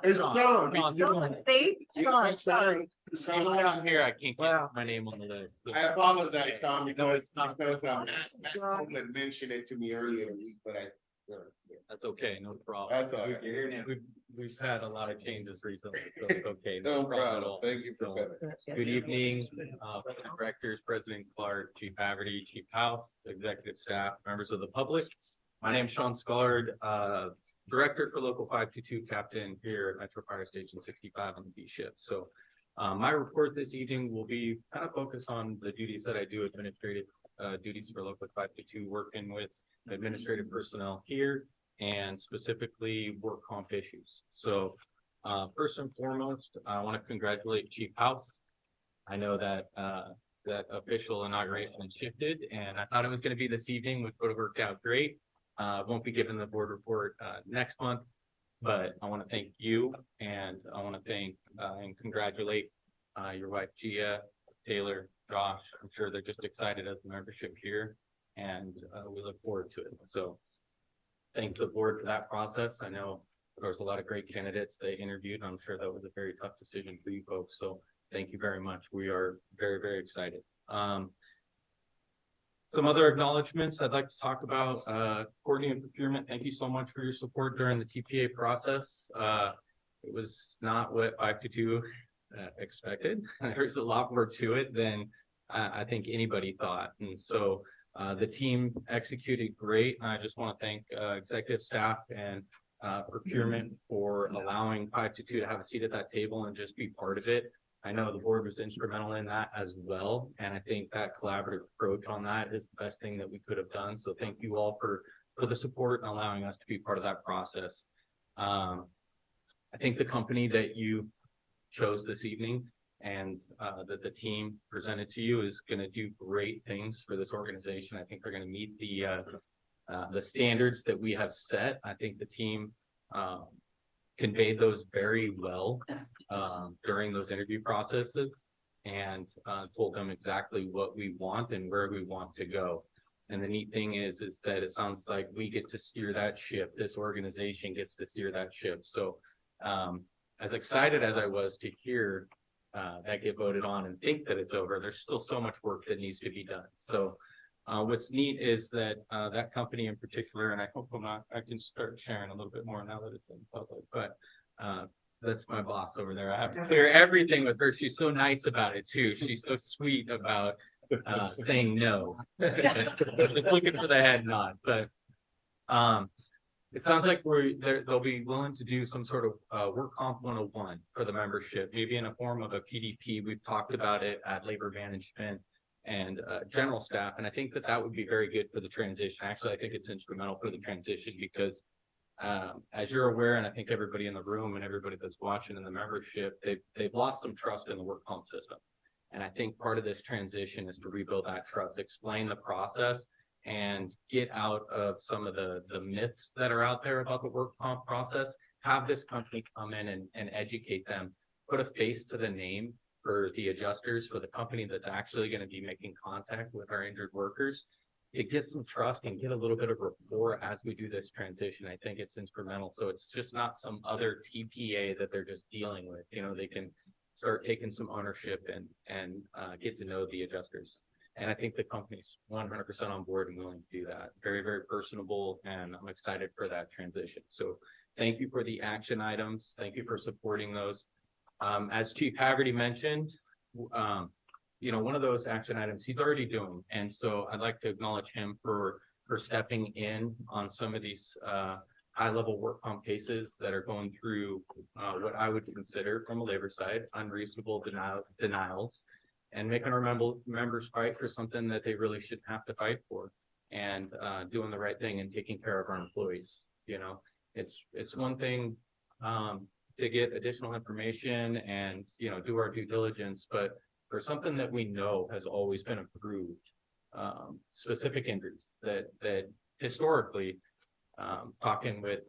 It's Sean. See? Sean, sorry. I'm here, I can't get Wow. my name on the list. I apologize, Sean, because not- Matt Copeland mentioned it to me earlier in the week, but That's okay, no problem. that's all right. You're here now. We've had a lot of changes recently, so it's okay. No problem at problem. all. Thank you for So, coming. Good evening, President Directors, President Clark, Chief Haverty, Chief House, executive staff, members of the public. My name's Sean Scullard, Director for Local 522 Captain here at Metro Fire Station 65 on the B shift. So my report this evening will be kind of focused on the duties that I do, administrative duties for Local 522, working with administrative personnel here and specifically work comp issues. So first and foremost, I want to congratulate Chief House. I know that that official inauguration shifted and I thought it was going to be this evening, which would have worked out great. Won't be given the board report next month, but I want to thank you and I want to thank and congratulate your wife Gia, Taylor, Josh. I'm sure they're just excited as the membership here and we look forward to it. So thank the board for that process. I know there was a lot of great candidates they interviewed. I'm sure that was a very tough decision for you folks. So thank you very much. We are very, very excited. Some other acknowledgements I'd like to talk about, Courtney and procurement. Thank you so much for your support during the TPA process. It was not what 522 expected. There's a lot more to it than I think anybody thought. And so the team executed great. I just want to thank executive staff and procurement for allowing 522 to have a seat at that table and just be part of it. I know the board was instrumental in that as well, and I think that collaborative approach on that is the best thing that we could have done. So thank you all for the support and allowing us to be part of that process. I think the company that you chose this evening and that the team presented to you is going to do great things for this organization. I think they're going to meet the standards that we have set. I think the team conveyed those very well during those interview processes and told them exactly what we want and where we want to go. And the neat thing is that it sounds like we get to steer that ship. This organization gets to steer that ship. So as excited as I was to hear that get voted on and think that it's over, there's still so much work that needs to be done. So what's neat is that that company in particular, and I hope I can start sharing a little bit more now that it's in public, but that's my boss over there. I have to clear everything with her. She's so nice about it too. She's so sweet about saying no. Just looking for the head nod, but it sounds like they'll be willing to do some sort of work comp 101 for the membership, maybe in a form of a PDP. We've talked about it at labor management and general staff, and I think that would be very good for the transition. Actually, I think it's instrumental for the transition because as you're aware, and I think everybody in the room and everybody that's watching in the membership, they've lost some trust in the work comp system. And I think part of this transition is to rebuild that trust, explain the process, and get out of some of the myths that are out there about the work comp process. Have this company come in and educate them, put a face to the name for the adjusters, for the company that's actually going to be making contact with our injured workers, to get some trust and get a little bit of rapport as we do this transition. I think it's instrumental. So it's just not some other TPA that they're just dealing with. You know, they can start taking some ownership and get to know the adjusters. And I think the company's 100% on board and willing to do that. Very, very personable, and I'm excited for that transition. So thank you for the action items. Thank you for supporting those. As Chief Haggerty mentioned, you know, one of those action items he's already doing. And so I'd like to acknowledge him for stepping in on some of these high-level work comp cases that are going through what I would consider, from a labor side, unreasonable denials, and making our members fight for something that they really shouldn't have to fight for, and doing the right thing and taking care of our employees. You know, it's one thing to get additional information and, you know, do our due diligence, but for something that we know has always been approved, specific injuries that historically, talking with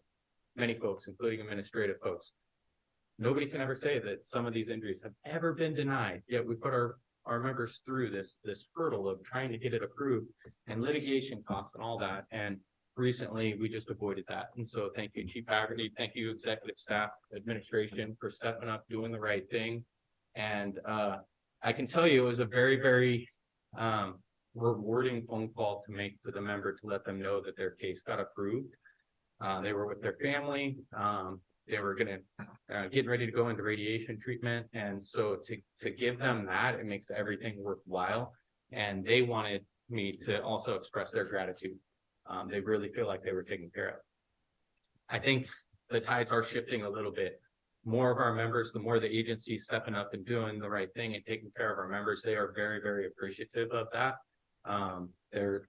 many folks, including administrative folks, nobody can ever say that some of these injuries have ever been denied. Yet we put our members through this hurdle of trying to get it approved and litigation costs and all that. And recently we just avoided that. And so thank you, Chief Haggerty. Thank you, executive staff, administration, for stepping up, doing the right thing. And I can tell you it was a very, very rewarding phone call to make to the member to let them know that their case got approved. They were with their family. They were getting ready to go into radiation treatment. And so to give them that, it makes everything worthwhile. And they wanted me to also express their gratitude. They really feel like they were taken care of. I think the tides are shifting a little bit. More of our members, the more the agency stepping up and doing the right thing and taking care of our members, they are very, very appreciative of that. They're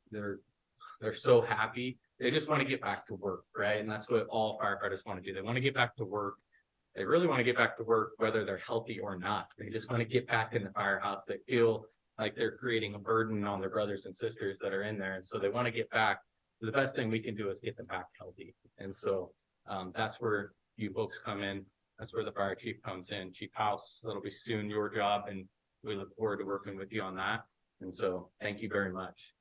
so happy. They just want to get back to work, right? And that's what all firefighters want to do. They want to get back to work. They really want to get back to work, whether they're healthy or not. They just want to get back in the firehouse. They feel like they're creating a burden on their brothers and sisters that are in there. And so they want to get back. The best thing we can do is get them back healthy. And so that's where you folks come in. That's where the fire chief comes in. Chief House, that'll be soon your job, and we look forward to working with you on that. And so thank you very much.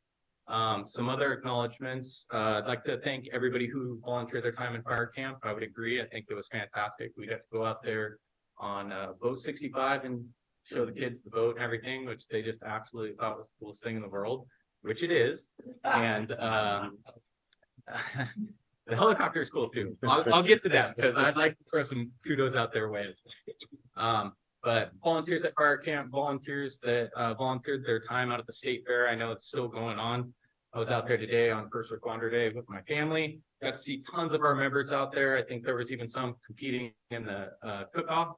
Some other acknowledgements. I'd like to thank everybody who volunteered their time in fire camp. I would agree. I think it was fantastic. We got to go out there on boat 65 and show the kids the boat and everything, which they just absolutely thought was the coolest thing in the world, which it is. And the helicopter is cool too. I'll get to that because I'd like to throw some kudos out their way. But volunteers at fire camp, volunteers that volunteered their time out at the state fair. I know it's still going on. I was out there today on First Responder Day with my family. Got to see tons of our members out there. I think there was even some competing in the cook-off.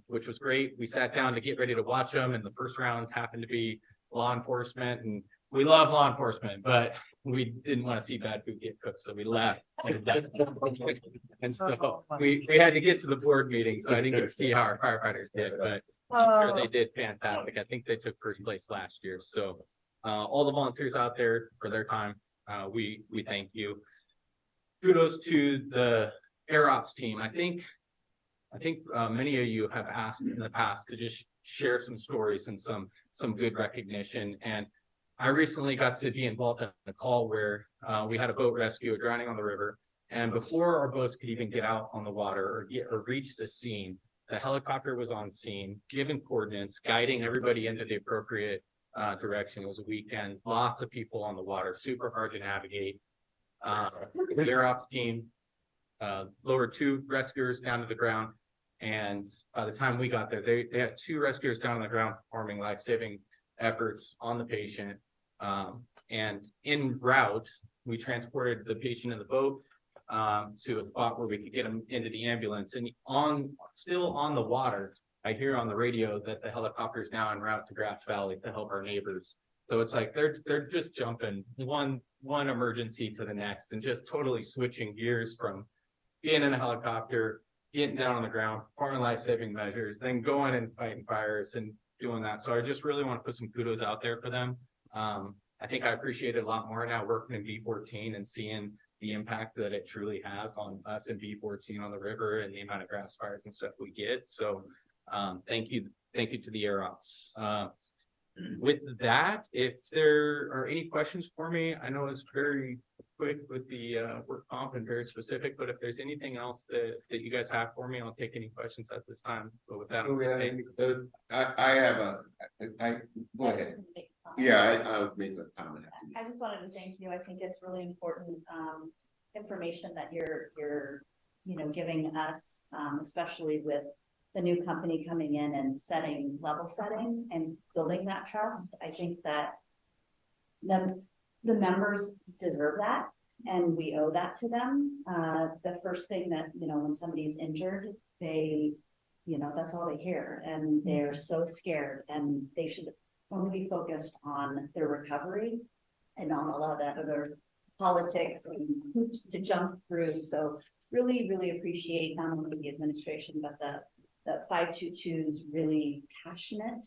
which was great. We sat down to get ready to watch them, and the first round happened to be law enforcement, and we love law enforcement, but we didn't want to see bad food get cooked, so we left. And so we had to get to the board meeting, so I didn't get to see how our firefighters did, but I'm sure they did fantastic. I think they took first place last year, so all the volunteers out there for their time, we thank you. Kudos to the Air Ops team. I think many of you have asked in the past to just share some stories and some good recognition. And I recently got to be involved in a call where we had a boat rescue drowning on the river. And before our boats could even get out on the water or reach the scene, the helicopter was on scene, giving coordinates, guiding everybody into the appropriate direction. It was a weekend, lots of people on the water, super hard to navigate. The Air Ops team lowered 2 rescuers down to the ground. And by the time we got there, they had 2 rescuers down on the ground performing life-saving efforts on the patient. And en route, we transported the patient in the boat to a spot where we could get him into the ambulance. And still on the water, I hear on the radio that the helicopter is now en route to Grass Valley to help our neighbors. So it's like they're just jumping one emergency to the next and just totally switching gears from being in a helicopter, getting down on the ground, performing life-saving measures, then going and fighting fires and doing that. So I just really want to put some kudos out there for them. I think I appreciate it a lot more now working in B14 and seeing the impact that it truly has on us in B14 on the river and the amount of grass fires and stuff we get. So thank you to the Air Ops. With that, if there are any questions for me, I know it's very quick with the work comp and very specific, but if there's anything else that you guys have for me, I'll take any questions at this time. But with that, go ahead. Yeah, I'll make a comment. I just wanted to thank you. I think it's really important information that you're giving us, especially with the new company coming in and level setting and building that trust. I think that the members deserve that, and we owe that to them. The first thing that, when somebody's injured, that's all they hear, and they're so scared, and they should only be focused on their recovery and not allow that other politics and hoops to jump through. So really, really appreciate not only the administration, but the 522's really passionate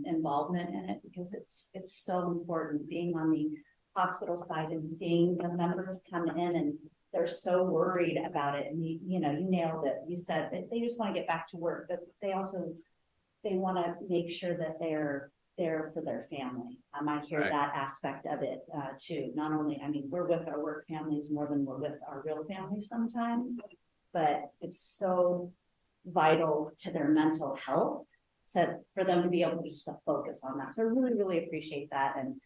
involvement in it, because it's so important being on the hospital side and seeing the members come in and they're so worried about it. And you nailed it. You said that they just want to get back to work, but they want to make sure that they're there for their family. I hear that aspect of it too. Not only, we're with our work families more than we're with our real families sometimes, but it's so vital to their mental health for them to be able to just focus on that. So I really, really appreciate that. And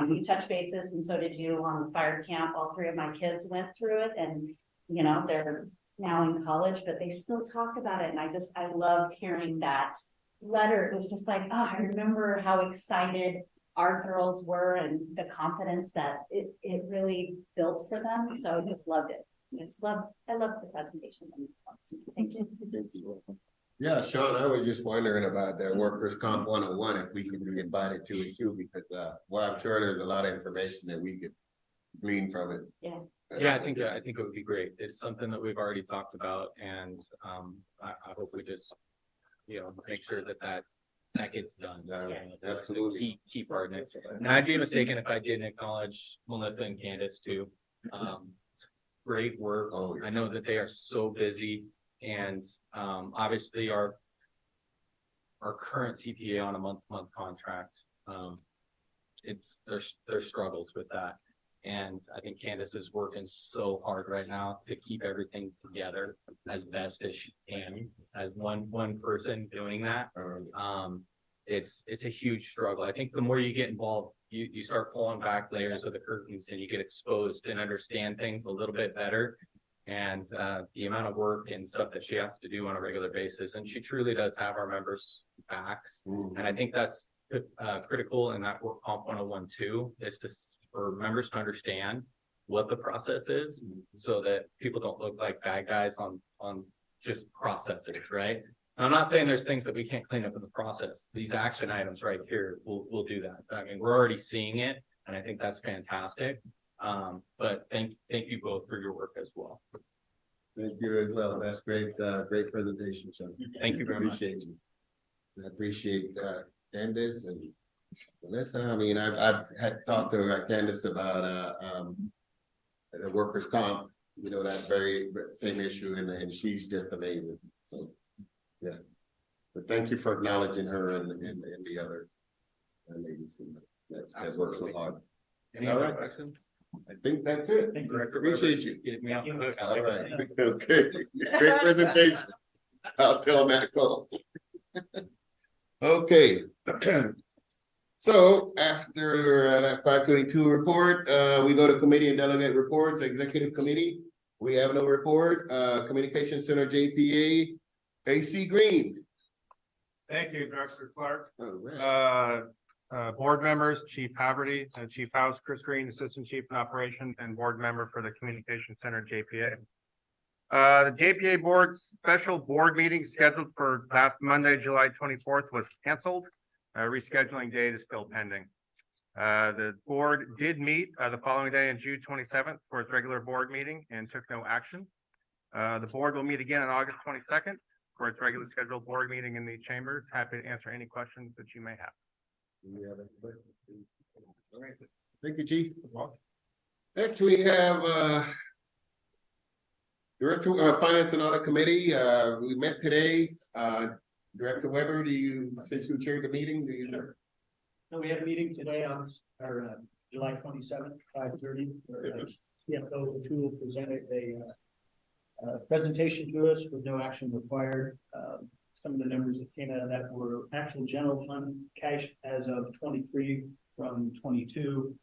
we touched bases, and so did you on fire camp. All 3 of my kids went through it, and they're now in college, but they still talk about it. And I loved hearing that letter. It was just like, I remember how excited our girls were and the confidence that it really built for them. So I just loved it. I love the presentation. Thank you. Yeah, Sean, I was just wondering about the workers' comp 101, if we could be invited to it too, because I'm sure there's a lot of information that we could glean from it. Yeah, I think it would be great. It's something that we've already talked about, and I hope we just make sure that gets done. Absolutely. Key part in it. And I'd be mistaken if I didn't acknowledge Melissa and Candace too. Great work. I know that they are so busy, and obviously our current CPA on a month-to-month contract, there's struggles with that. And I think Candace is working so hard right now to keep everything together as best as she can, as one person doing that. It's a huge struggle. I think the more you get involved, you start pulling back layers of the curtains, and you get exposed and understand things a little bit better. And the amount of work and stuff that she has to do on a regular basis, and she truly does have our members' backs. And I think that's critical in that work comp 101 too, is for members to understand what the process is, so that people don't look like bad guys on just processes, right? I'm not saying there's things that we can't clean up in the process. These action items right here will do that. I mean, we're already seeing it, and I think that's fantastic. But thank you both for your work as well. Thank you as well. That's great, great presentation, Sean. Thank you very much. Appreciate you. I appreciate, Candace and Melissa. I mean, I've had talked to Candace about, the workers' comp, you know, that very same issue, and she's just amazing. So, yeah. But thank you for acknowledging her and the other ladies that work so hard. Any All other right. questions? I think that's it. Thank you, Director. Appreciate you. Get me out the hook. All right. Okay. Great presentation. I'll tell Matt Cole. Okay. So after that 522 report, we go to committee and delegate reports. Executive committee, we have no report. Communication Center JPA, AC Green. Thank you, Director Clark. All right. Board members, Chief Haverty, Chief House, Chris Green, Assistant Chief in Operation, and Board Member for the Communication Center JPA. The JPA Board special board meeting scheduled for last Monday, July 24th was canceled. Rescheduling date is still pending. The board did meet the following day on June 27th for its regular board meeting and took no action. The board will meet again on August 22nd for its regular scheduled board meeting in the chambers. Happy to answer any questions that you may have. All right. Thank you, Chief. Next, we have Director of Finance and Audit Committee. We met today. Director Weber, since you chaired the meeting, do you? No, we had a meeting today on July 27th, 5:30. CFO O'Toole presented a presentation to us with no action required. Some of the numbers that came out of that were actual general fund cash as of 23 from 22.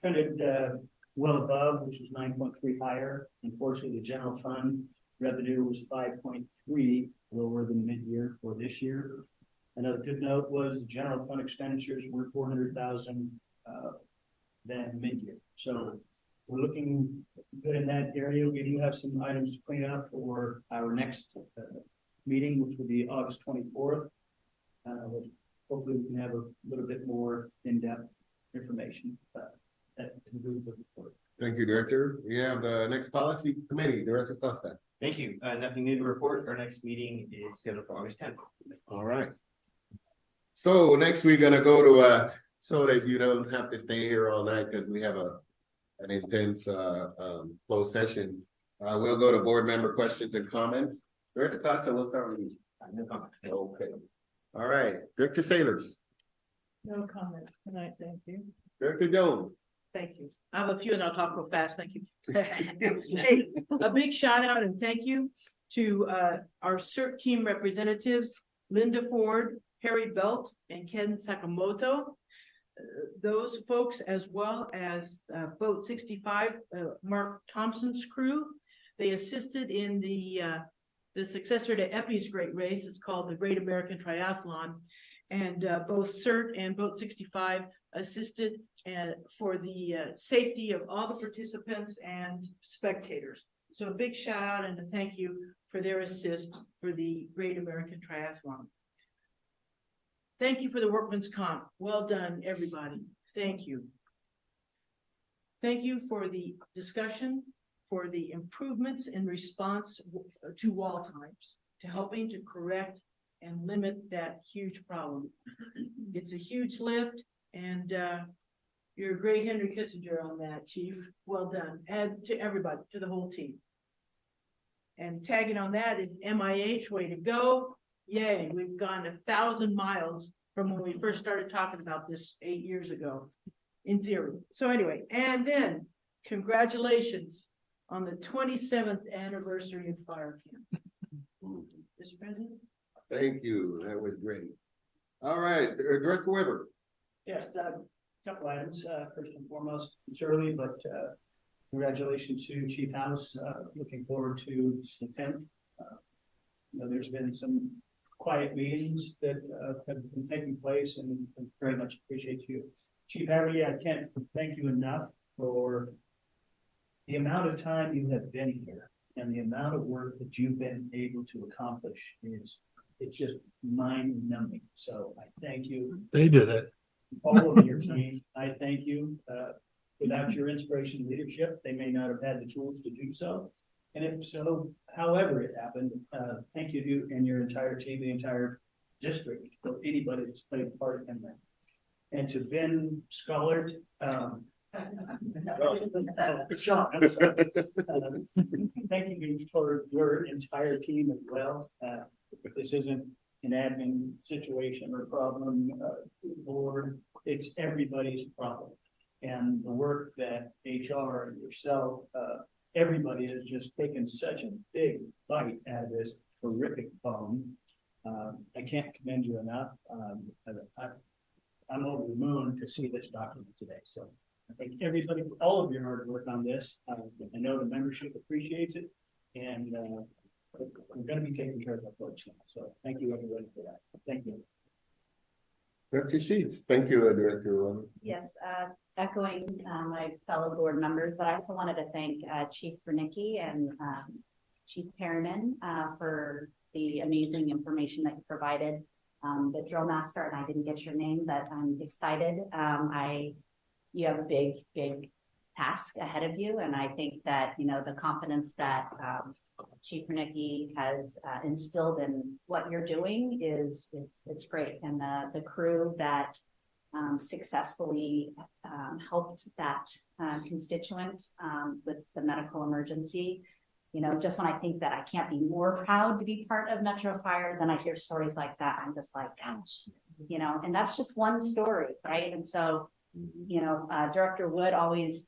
Trended well above, which was 9.3 higher. Unfortunately, the general fund revenue was 5.3 lower than mid-year for this year. Another good note was general fund expenditures were 400,000 than mid-year. So we're looking good in that area. We do have some items to clean up for our next meeting, which will be August 24th. Hopefully we can have a little bit more in-depth information. That concludes the report. Thank you, Director. We have the next policy committee, Director Costa. Thank you. Nothing new to report. Our next meeting is scheduled for August 10th. All right. So next we're gonna go to so that you don't have to stay here all night because we have an intense closed session. We'll go to board member questions and comments. Director Costa, we'll start with you. No comments. Okay. All right, Director Sailors. No comments tonight, thank you. Director Jones. Thank you. I have a few and I'll talk real fast. Thank you. Hey, a big shout out and thank you to our CERT team representatives, Linda Ford, Harry Belt, and Ken Sakamoto. Those folks, as well as Boat 65, Mark Thompson's crew, they assisted in the successor to Epi's great race. It's called the Great American Triathlon. And both CERT and Boat 65 assisted for the safety of all the participants and spectators. So a big shout out and a thank you for their assist for the Great American Triathlon. Thank you for the workman's comp. Well done, everybody. Thank you. Thank you for the discussion, for the improvements in response to wall times, to helping to correct and limit that huge problem. It's a huge lift, and you're a great Henry Kissinger on that, Chief. Well done. And to everybody, to the whole team. And tagging on that is MIH, way to go. Yay, we've gone 1,000 miles from when we first started talking about this 8 years ago, in theory. So anyway, and then congratulations on the 27th anniversary of fire camp. Mr. President? Thank you. That was great. All right, Director Weber. Yes, a couple items. First and foremost, it's early, but congratulations to Chief House. Looking forward to the 10th. There's been some quiet meetings that have been taking place, and very much appreciate you. Chief Harry, I can't thank you enough for the amount of time you have been here and the amount of work that you've been able to accomplish is it's just mind numbing. So I thank you, They did it. all of your team. I thank you. Without your inspiration and leadership, they may not have had the tools to do so. And if so, however it happened, thank you to you and your entire team, the entire district, for anybody that's played a part in that. And to Ben Scullard, Sean, I'm sorry. Thank you for your entire team as well. This isn't an admin situation or problem, board, it's everybody's problem. And the work that HR and yourself, everybody has just taken such a big bite out of this horrific problem. I can't commend you enough. I'm over the moon to see this document today. So I thank everybody for all of your hard work on this. I know the membership appreciates it, and we're going to be taking care of our folks now. So thank you everybody for that. Thank you. Director Sheets, thank you, Director. Yes, echoing my fellow board members, but I also wanted to thank Chief Bernicki and Chief Perriman for the amazing information that you provided. The drill master, and I didn't get your name, but I'm excited. You have a big task ahead of you, and I think that the confidence that Chief Bernicki has instilled in what you're doing it's great, and the crew that successfully helped that constituent with the medical emergency. Just when I think that I can't be more proud to be part of Metro Fire, then I hear stories like that. I'm just like, gosh, and that's just one story, right? And so, Director Wood always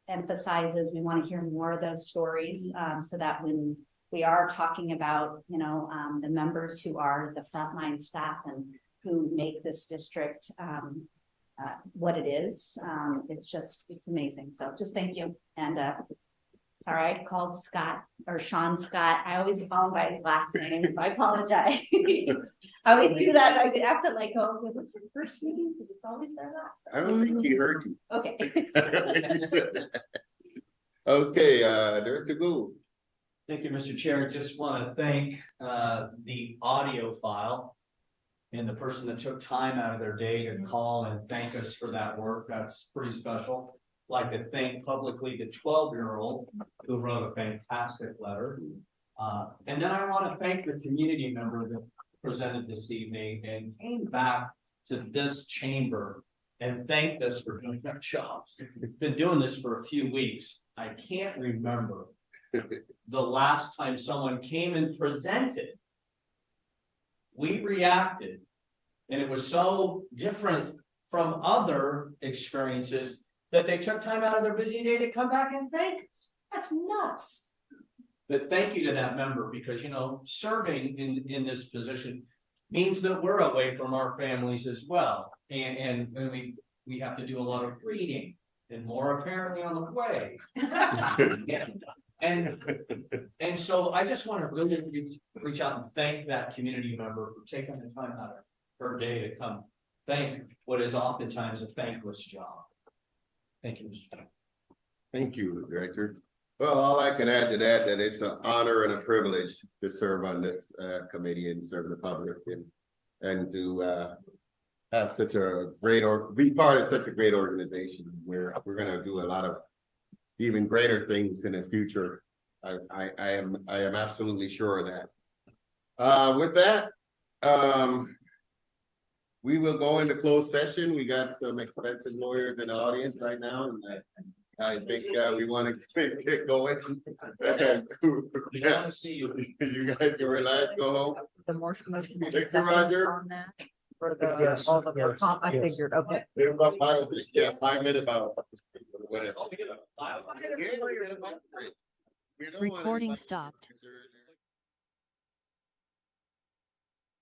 emphasizes we want to hear more of those stories so that when we are talking about, the members who are the frontline staff and who make this district what it is, it's amazing. So just thank you. And sorry, I called Scott or Sean Scott. I always call him by his last name, so I apologize. I always do that. I have to go, what's your first name? Because it's always their last. I don't think he heard you. Okay. Okay, Director Gould. Thank you, Mr. Chair. Just want to thank the audio file and the person that took time out of their day to call and thank us for that work. That's pretty special. Like to thank publicly the 12-year-old who wrote a fantastic letter. And then I want to thank the community member that presented this evening and came back to this chamber and thanked us for doing their jobs. Been doing this for a few weeks. I can't remember the last time someone came and presented. We reacted, and it was so different from other experiences that they took time out of their busy day to come back and thank us. That's nuts. But thank you to that member, because serving in this position means that we're away from our families as well. And we have to do a lot of reading, and more apparently on the way. And so I just want to really reach out and thank that community member for taking the time out of her day to come thank what is oftentimes a thankless job. Thank you, Mr. Chairman. Thank you, Director. Well, all I can add to that it's an honor and a privilege to serve on this committee and serve the public and to have such a great be part of such a great organization where we're going to do a lot of even greater things in the future. I am absolutely sure of that. With that, we will go into closed session. We got some expensive lawyers in the audience right now, and I think we want to get going. We want to see you. You guys can relax, go home. The motion Thank you, seconds Roger. on that. For the, Yes, all the, yes, I yes. figured, okay. About 5 minutes about whatever. Oh, we get a file. Yeah, we don't want Recording anybody- stopped.